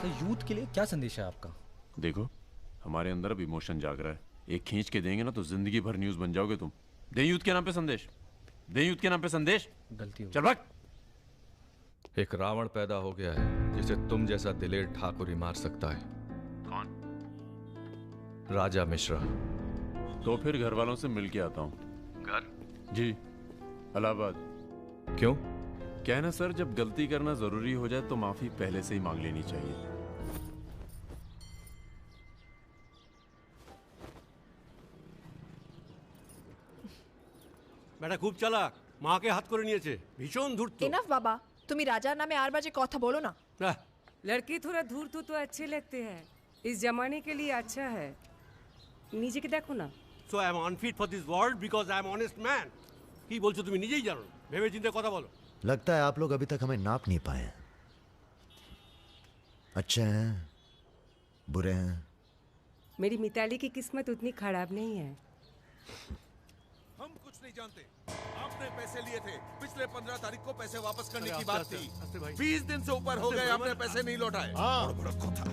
सर यूथ के लिए क्या संदेश है आपका? देखो, हमारे अंदर अब इमोशन जाग रहा है, एक खींच के देंगे ना तो जिंदगी भर न्यूज़ बन जाओगे तुम। दे यूथ के नाम पे संदेश, दे यूथ के नाम पे संदेश। गलती हो चल भाग। एक रावण पैदा हो गया है जिसे तुम जैसा दिलेर ठाकुर ही मार सकता है। कौन? राजा मिश्रा। तो फिर घर वालों से मिल के आता हूँ। घर? जी, इलाहाबाद। क्यों? क्या है ना सर, जब गलती करना जरूरी हो जाए तो माफी पहले से ही मांग लेनी चाहिए। বেটা খুব চালাক, মাকে হাত করে নিয়েছে, ভীষণ ধূর্ত। এনাফ বাবা, তুমি রাজার নামে আর বাজে কথা বলো না। लड़के थोड़ा धूर्त हो तो अच्छे लगते हैं, इस जमाने के लिए अच्छा है। नीचे के देखो ना। So I am unfit for this world because I am honest man. কি বলছো তুমি নিজেই জানো, ভেবে চিন্তে কথা বলো। लगता है आप लोग अभी तक हमें नाप नहीं पाए हैं। अच्छे हैं, बुरे हैं। मेरी मिताली की किस्मत उतनी खराब नहीं है। हम कुछ नहीं जानते। आपने पैसे लिए थे, पिछले 15 तारीख को पैसे वापस करने की बात थी। 20 दिन से ऊपर हो गए, आपने पैसे नहीं लौटाए। बड़ा কথা।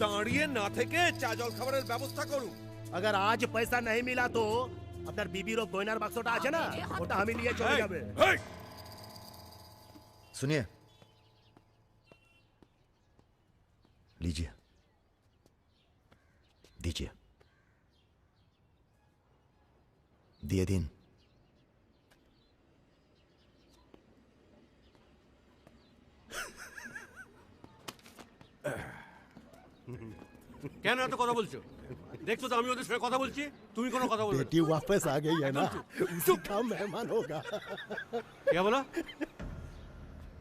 দাঁড়িয়ে না থেকে চা জল খাবারের ব্যবস্থা করুন। अगर आज पैसा नहीं मिला तो আপনার বিবির গয়নার বাক্সটা আছে না, ওটা আমি নিয়ে চলে যাবে। सुनिए, लीजिए, दीजिए, दिए दिन। কেন এত কথা বলছো? দেখছো তো আমি ওদের সঙ্গে কথা বলছি, তুমি কোনো কথা বলবে? बेटी वापस आ गई है ना, उसी का मेहमान होगा। क्या बोला?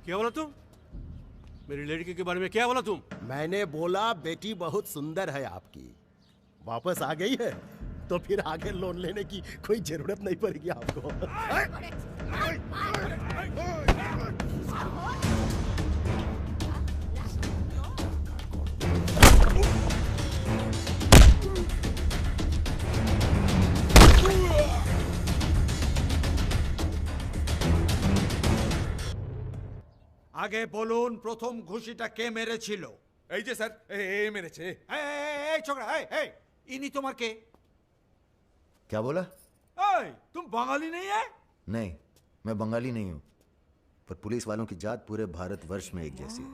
क्या बोला तुम? मेरी लड़की के बारे में क्या बोला तुम? मैंने बोला बेटी बहुत सुंदर है आपकी, वापस आ गई है तो फिर आगे लोन लेने की कोई जरूरत नहीं पड़ेगी आपको। আগে বলুন প্রথম ঘুষিটা কে মেরেছিল? এই যে স্যার, এ মেরেছে। এই ছোকরা, এই ইনি তোমার কে? क्या बोला? तुम बंगाली नहीं है? नहीं, मैं बंगाली नहीं हूं, पर पुलिस वालों की जात पूरे भारतवर्ष में एक जैसी है।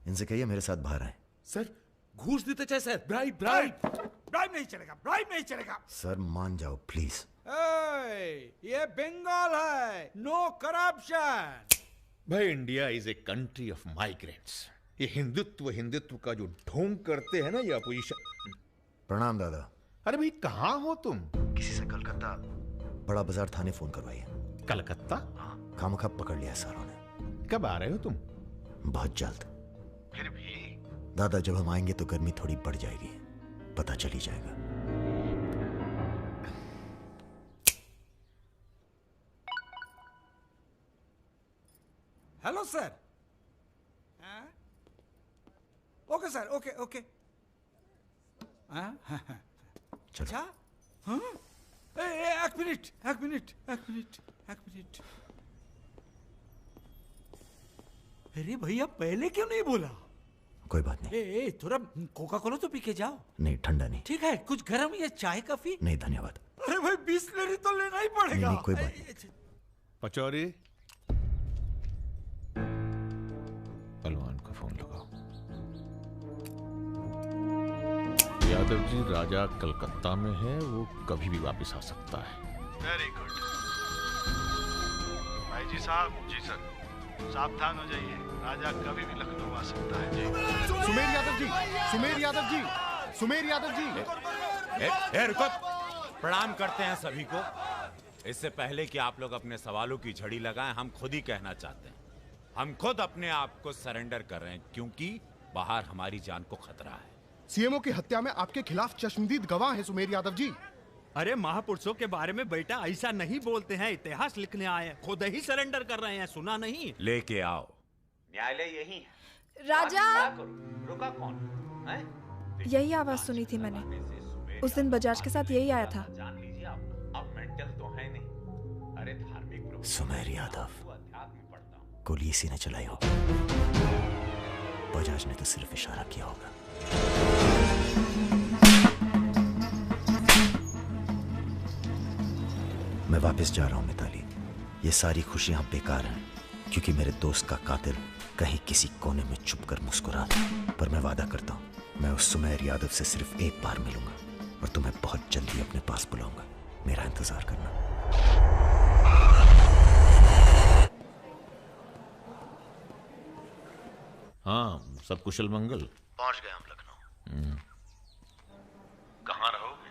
इनसे कहिए मेरे साथ बाहर आए। सर, घूस देते चाहे सर, ब्राइब ब्राइब ब्राइब नहीं चलेगा, ब्राइब नहीं चलेगा। सर मान जाओ प्लीज। ये बंगाल है, नो करप्शन। भाई India is a country of migrants. ये हिंदुत्व हिंदुत्व का जो ढोंग करते हैं ना ये अपोजिशन। प्रणाम दादा। अरे भाई कहाँ हो तुम? किसी से कलकत्ता बड़ा बाजार थाने फोन करवाइए। कलकत्ता? खामखा पकड़ लिया सारों ने। कब आ रहे हो तुम? बहुत जल्द। फिर भी दादा जब हम आएंगे तो गर्मी थोड़ी बढ़ जाएगी, पता चल ही जाएगा। Hello sir. Okay sir, okay okay. अच्छा, हाँ, एक मिनट एक मिनट एक मिनट एक मिनट। अरे भैया पहले क्यों नहीं बोला? कोई बात नहीं। ए, थोड़ा कोका कोला तो पी के जाओ। नहीं, ठंडा नहीं। ठीक है, कुछ गर्म या चाय कॉफी? नहीं धन्यवाद। अरे भाई बिस्लरी तो लेना ही पड़ेगा। नहीं, कोई बात नहीं। पचौरी, पहलवान को फोन लगाओ। यादव जी, राजा कलकत्ता में है, वो कभी भी वापस आ सकता है। वेरी गुड भाई जी साहब। जी सर, सावधान हो जाइए, राजा कभी भी लखनऊ आ सकता है। जी सुमेर यादव जी, सुमेर यादव जी, सुमेर यादव जी। रुको, प्रणाम करते हैं सभी को। इससे पहले कि आप लोग अपने सवालों की झड़ी लगाएं, हम खुद ही कहना चाहते हैं, हम खुद अपने आप को सरेंडर कर रहे हैं, क्योंकि बाहर हमारी जान को खतरा है। सीएमओ की हत्या में आपके खिलाफ चश्मदीद गवाह है सुमेर यादव जी। अरे महापुरुषों के बारे में बेटा ऐसा नहीं बोलते हैं, इतिहास लिखने आए हैं, खुद ही सरेंडर कर रहे हैं, सुना नहीं? लेके आओ, न्यायालय यही है। राजा, रुका कौन है? यही आवाज सुनी थी मैंने, उस दिन बजाज के साथ यही आया था। जान लीजिए आप मेंटल तो है नहीं। अरे धार्मिक सुमेर यादव, गोली इसी ने चलाई होगी। बजाज ने तो सिर्फ इशारा किया होगा। मैं वापस जा रहा हूं मिताली। ये सारी खुशियां बेकार हैं, क्योंकि मेरे दोस्त का कातिल कहीं किसी कोने में छुपकर मुस्कुरा रहा। पर मैं वादा करता हूं, मैं उस सुमेर यादव से सिर्फ एक बार मिलूंगा और तुम्हें बहुत जल्दी अपने पास बुलाऊंगा। मेरा इंतजार करना। हाँ, सब कुशल मंगल? पहुंच गए हम लखनऊ। कहाँ रहोगे?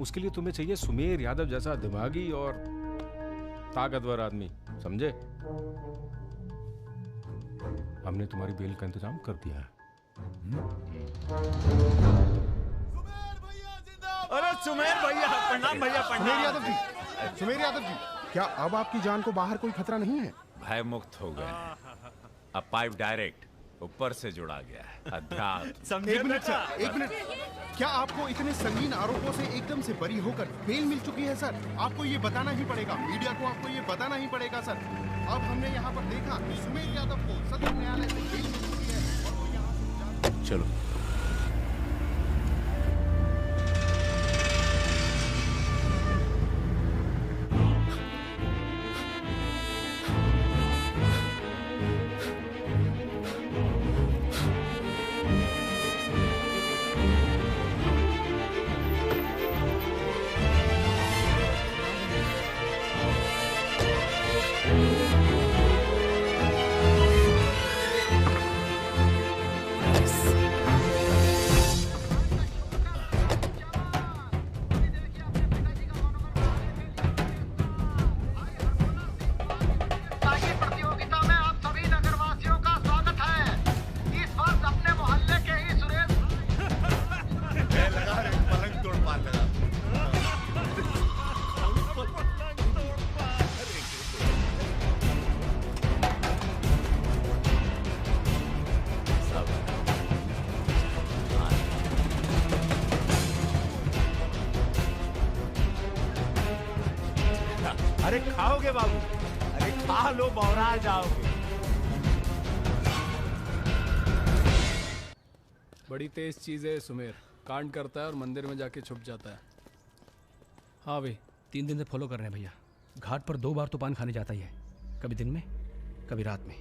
उसके लिए तुम्हें चाहिए सुमेर यादव जैसा दिमागी और ताकतवर आदमी, समझे? हमने तुम्हारी बेल का इंतजाम कर दिया है। अरे सुमेर भैया, प्रणाम भैया, प्रणाम। सुमेर यादव जी, सुमेर यादव जी, क्या अब आपकी जान को बाहर कोई खतरा नहीं है? भय मुक्त हो गए। अब पाइप डायरेक्ट ऊपर से जुड़ा गया है। अध्यात्म। एक मिनट सर, एक मिनट। क्या आपको इतने संगीन आरोपों से एकदम से बरी होकर बेल मिल चुकी है सर? आपको ये बताना ही पड़ेगा, मीडिया को आपको ये बताना ही पड़ेगा सर। अब हमने यहाँ पर देखा कि सुमेर यादव को सदर न्यायालय से बेल मिल चुकी है और वो यहाँ से चलो। अरे खाओगे बाबू, अरे खा लो, बौरा जाओगे। बड़ी तेज चीज है सुमेर, कांड करता है और मंदिर में जाके छुप जाता है। हाँ भाई, 3 दिन से फॉलो कर रहे हैं भैया। घाट पर 2 बार तो पान खाने जाता ही है, कभी दिन में कभी रात में।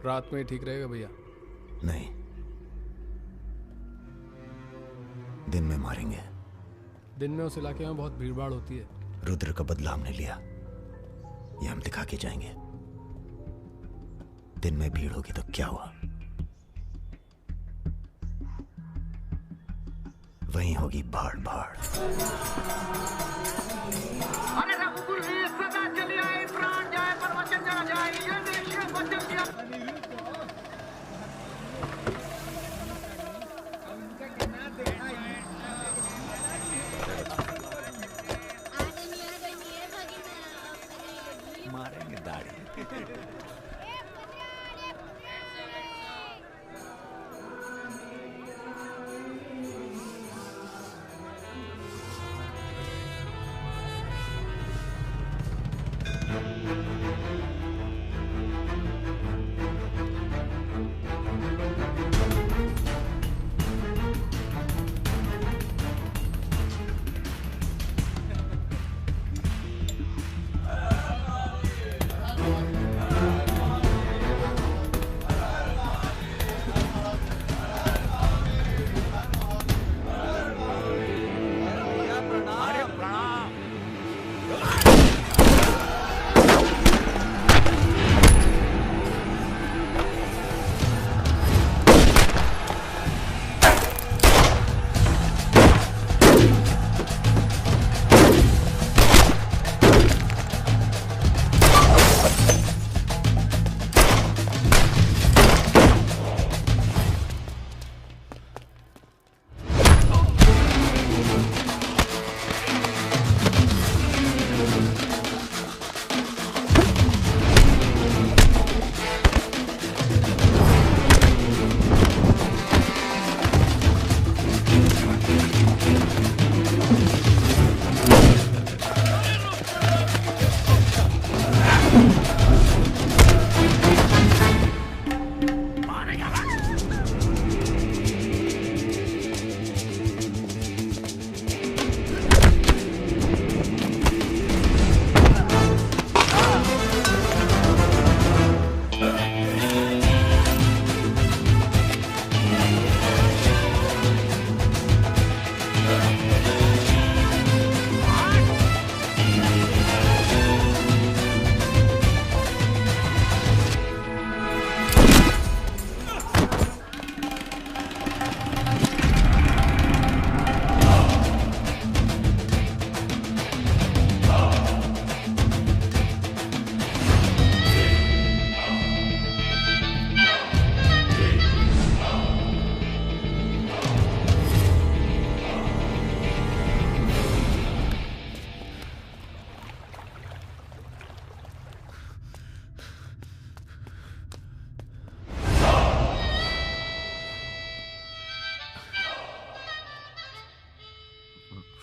रात में ठीक रहेगा भैया? नहीं, दिन में मारेंगे। दिन में उस इलाके में बहुत भीड़ भाड़ होती है। रुद्र का बदला हमने लिया, ये हम दिखा के जाएंगे। दिन में भीड़ होगी तो क्या हुआ, वहीं होगी भाड़ भाड़। अरे रघुकुल वीर सदा चली आए, प्राण जाए पर वचन ना जाए, ये देश वचन दिया। मारेंगे दाढ़ी।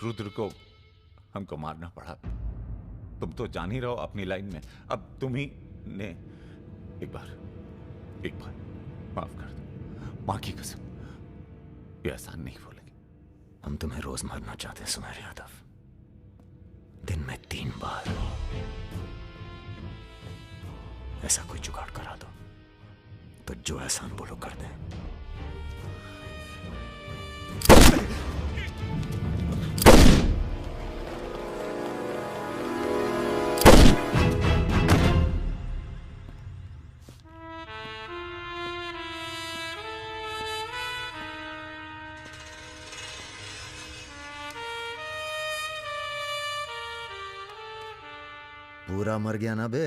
रुद्र को हमको मारना पड़ा। तुम तो जान ही रहो अपनी लाइन में। अब तुम ही ने एक बार माफ कर दो, मां की कसम, ये एहसान नहीं भूलेंगे। हम तुम्हें रोज मारना चाहते हैं सुमेर यादव, दिन में 3 बार। ऐसा कोई जुगाड़ करा दो तो जो एहसान बोलो कर दें। पूरा मर गया ना बे?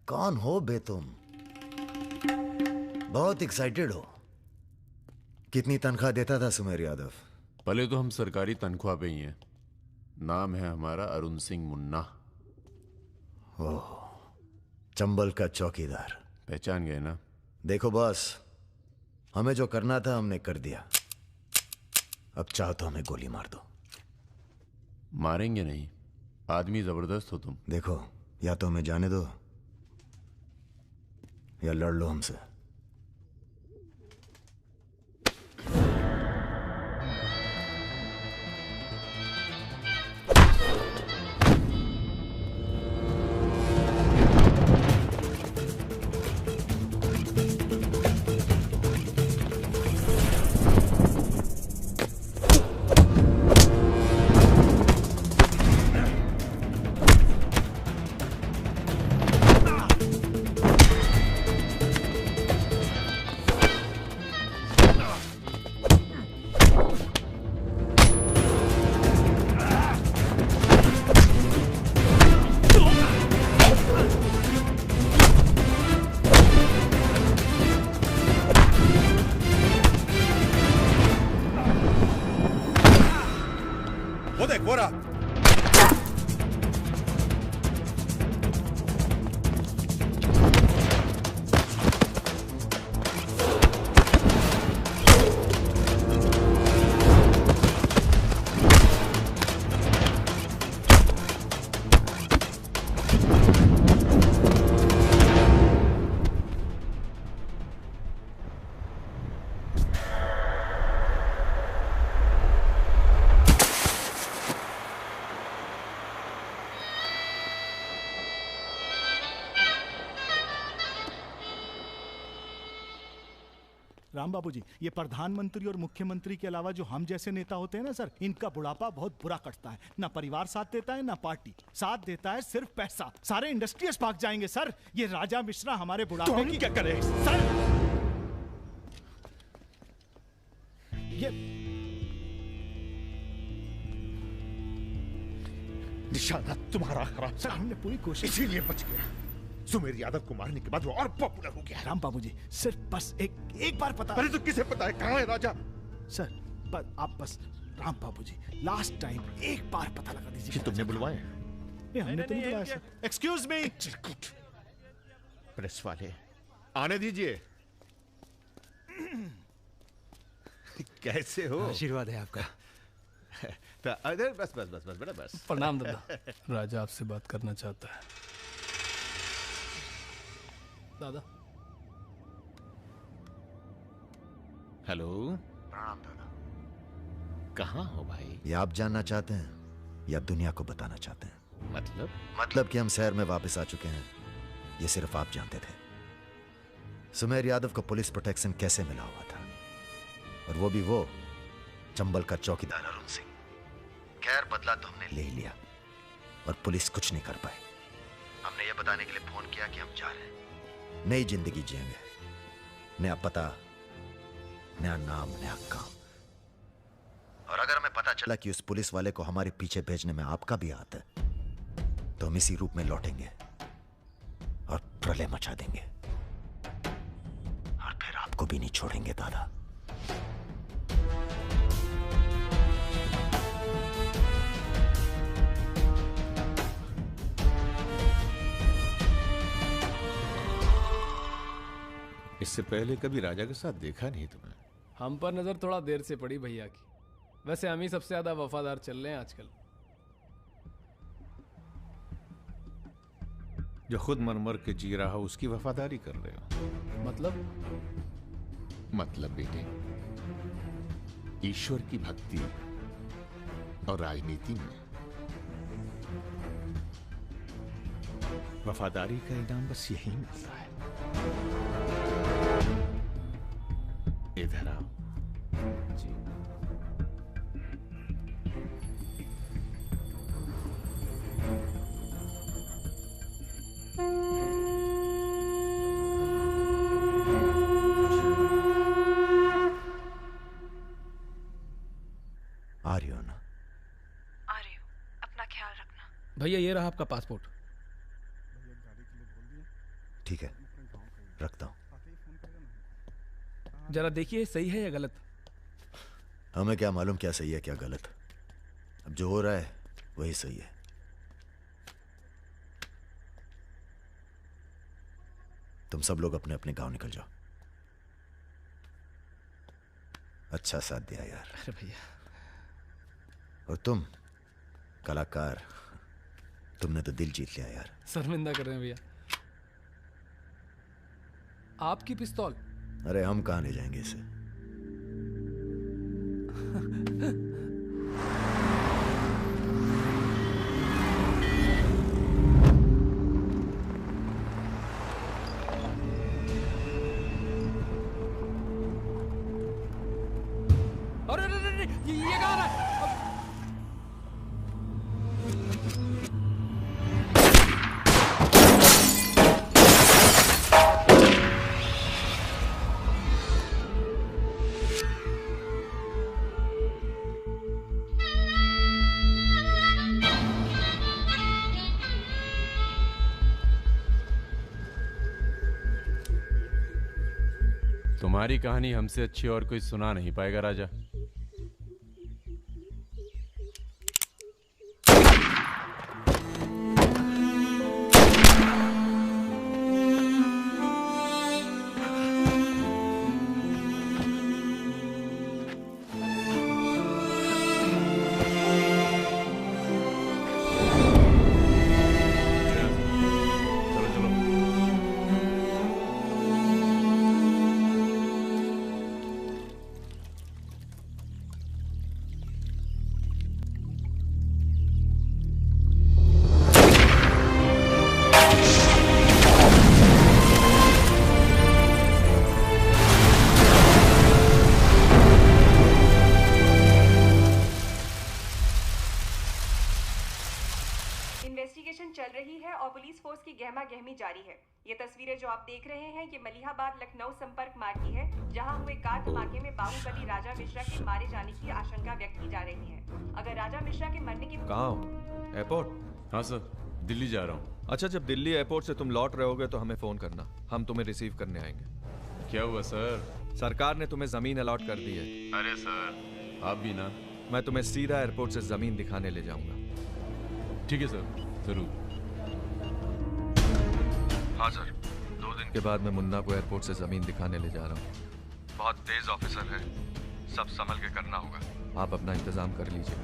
कौन हो बे तुम? बहुत एक्साइटेड हो। कितनी तनख्वाह देता था सुमेर यादव? पहले तो हम सरकारी तनख्वाह पे ही हैं। नाम है हमारा अरुण सिंह मुन्ना। ओह, चंबल का चौकीदार। पहचान गए ना? देखो बॉस, हमें जो करना था हमने कर दिया। अब चाहो तो हमें गोली मार दो। मारेंगे नहीं, आदमी जबरदस्त हो तुम। देखो, या तो हमें जाने दो या लड़ लो हमसे। वो देख वो रहा। राम बाबू जी, ये प्रधानमंत्री और मुख्यमंत्री के अलावा जो हम जैसे नेता होते हैं ना सर, इनका बुढ़ापा बहुत बुरा कटता है। ना परिवार साथ देता है, ना पार्टी साथ देता है, सिर्फ पैसा। सारे इंडस्ट्रीज भाग जाएंगे सर। ये राजा मिश्रा हमारे बुढ़ापे की क्या करे सर? ये निशाना तुम्हारा खराब सर, हमने पूरी कोशिश, इसीलिए बच गया। सुमेर यादव को मारने के बाद वो और पॉपुलर हो गया। राम बाबू जी, सिर्फ बस एक बार पता। अरे तो किसे पता है कहाँ है राजा? सर आप बस, राम बाबू जी, लास्ट टाइम एक बार पता लगा दीजिए। तुमने बुलवाए? हमने तो नहीं बुलाया सर। Excuse me. प्रेस वाले आने दीजिए। कैसे हो? आशीर्वाद है आपका। अरे बस बस बस बस बेटा बस। प्रणाम दादा। राजा आपसे बात करना चाहता है। दादा। हेलो। प्रणाम दादा। कहाँ हो भाई? ये आप जानना चाहते हैं या दुनिया को बताना चाहते हैं? मतलब कि हम शहर में वापस आ चुके हैं, ये सिर्फ आप जानते थे। सुमेर यादव को पुलिस प्रोटेक्शन कैसे मिला हुआ था, और वो भी वो चंबल का चौकीदार अरुण सिंह। खैर, बदला तो हमने ले ही लिया और पुलिस कुछ नहीं कर पाई। हमने ये बताने के लिए फोन किया कि हम जा रहे हैं, नई जिंदगी जिएंगे, नया पता, नया नाम, नया काम। और अगर हमें पता चला कि उस पुलिस वाले को हमारे पीछे भेजने में आपका भी हाथ है, तो हम इसी रूप में लौटेंगे और प्रलय मचा देंगे, और फिर आपको भी नहीं छोड़ेंगे दादा। इस इससे पहले कभी राजा के साथ देखा नहीं तुम्हें। हम पर नजर थोड़ा देर से पड़ी भैया की। वैसे हम ही सबसे ज्यादा वफादार चल रहे हैं आजकल। जो खुद मर मर के जी रहा हो उसकी वफादारी कर रहे हो। मतलब बेटे, ईश्वर की भक्ति और राजनीति में वफादारी का इनाम बस यही मिलता है। इधर आओ। जी। आ रही हो ना? आ रही हूँ, अपना ख्याल रखना। भैया ये रहा आपका पासपोर्ट। ठीक है, रखता हूं। जरा देखिए सही है या गलत। हमें क्या मालूम क्या सही है क्या गलत। अब जो हो रहा है वही सही है। तुम सब लोग अपने अपने गांव निकल जाओ। अच्छा साथ दिया यार। अरे भैया। और तुम कलाकार, तुमने तो दिल जीत लिया यार। शर्मिंदा कर रहे हैं भैया। आपकी पिस्तौल। अरे हम कहां ले जाएंगे इसे। अरे ये कहाँ रहा है? तुम्हारी कहानी हमसे अच्छी और कोई सुना नहीं पाएगा राजा। इन्वेस्टिगेशन चल रही है और पुलिस फोर्स की गहमा गहमी जारी है। ये तस्वीरें जो आप देख रहे हैं ये मलिहाबाद लखनऊ संपर्क मार्ग की है, जहां हुए कार धमाके में बाहुबली राजा मिश्रा के मारे जाने की आशंका व्यक्त की जा रही है। अगर राजा मिश्रा के मरने की कहाँ हो? एयरपोर्ट? हाँ सर, दिल्ली जा रहा हूँ। अच्छा, जब दिल्ली एयरपोर्ट से तुम लौट रहे होगे तो हमें फोन करना, हम तुम्हें रिसीव करने आएंगे। क्या हुआ सर? सरकार ने तुम्हें जमीन अलॉट कर दी है। अरे सर, आप भी ना। मैं तुम्हें सीधा एयरपोर्ट से जमीन दिखाने ले जाऊंगा। ठीक है सर, जरूर। हाँ सर, 2 दिन के बाद मैं मुन्ना को एयरपोर्ट से जमीन दिखाने ले जा रहा हूँ। बहुत तेज ऑफिसर है, सब संभल के करना होगा। आप अपना इंतजाम कर लीजिए।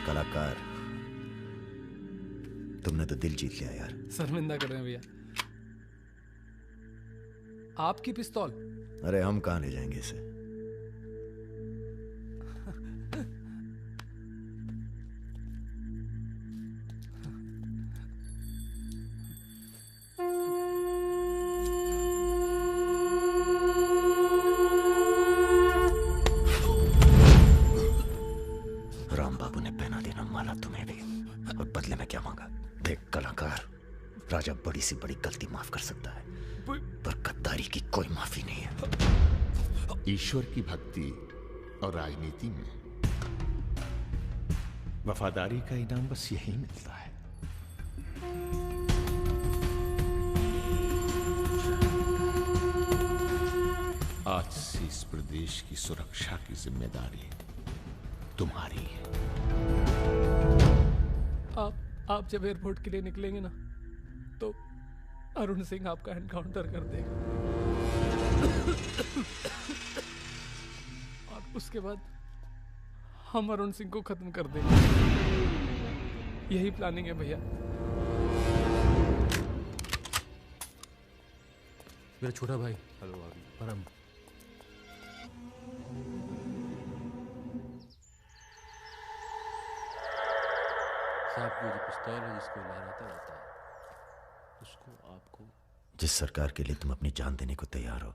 कलाकार, तुमने तो दिल जीत लिया यार। शर्मिंदा कर रहे हैं भैया। आपकी पिस्तौल। अरे हम कहां ले जाएंगे इसे। राम बाबू ने पहना दिया। देख कलाकार, राजा बड़ी सी बड़ी गलती माफ कर सकता है, पर गद्दारी की कोई माफी नहीं है। ईश्वर की भक्ति और राजनीति में वफादारी का इनाम बस यही मिलता है। आज से इस प्रदेश की सुरक्षा की जिम्मेदारी तुम्हारी है। आप जब एयरपोर्ट के लिए निकलेंगे ना, तो अरुण सिंह आपका एनकाउंटर कर देगा और उसके बाद हम अरुण सिंह को खत्म कर देंगे। यही प्लानिंग है भैया। मेरा छोटा भाई। हेलो भाभी। परम। साहब की जो पिस्तौल है जिसको लहराता रहता है, उसको आपको। जिस सरकार के लिए तुम अपनी जान देने को तैयार हो,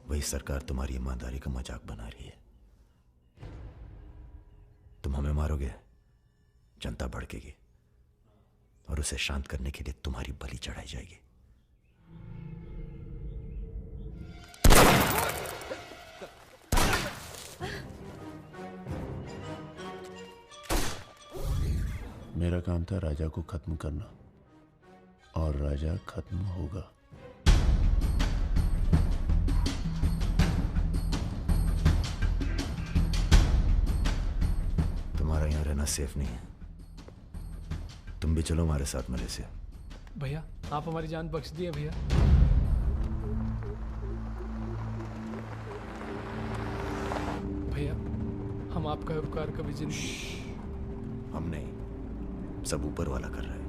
वही सरकार तुम्हारी ईमानदारी का मजाक बना रही है। तुम हमें मारोगे, जनता भड़केगी और उसे शांत करने के लिए तुम्हारी बलि चढ़ाई जाएगी। मेरा काम था राजा को खत्म करना, और राजा खत्म होगा। तुम्हारा यहां रहना सेफ नहीं है, तुम भी चलो हमारे साथ मलेशिया। भैया आप हमारी जान बख्श दिए भैया। भैया हम आपका उपकार कभी जिंदगी। हम नहीं, सब ऊपर वाला कर रहा है।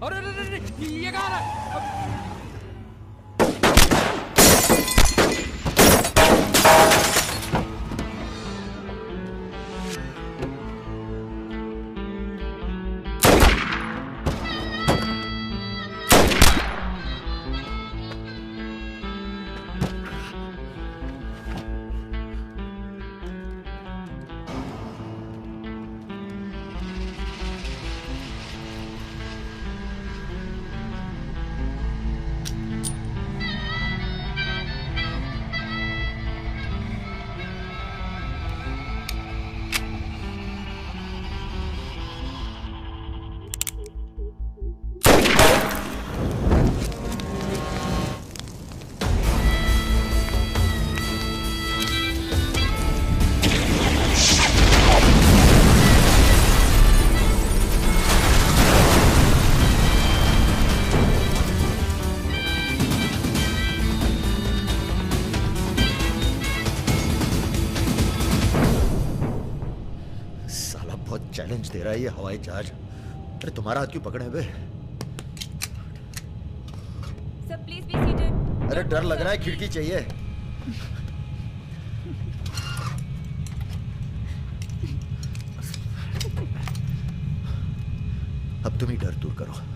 अरे ये कहाँ रहा है? चैलेंज दे रहा है ये हवाई जहाज। अरे तुम्हारा हाथ क्यों पकड़े बे? Sir please be seated. अरे डर लग रहा है, खिड़की चाहिए। अब तुम ही डर दूर करो।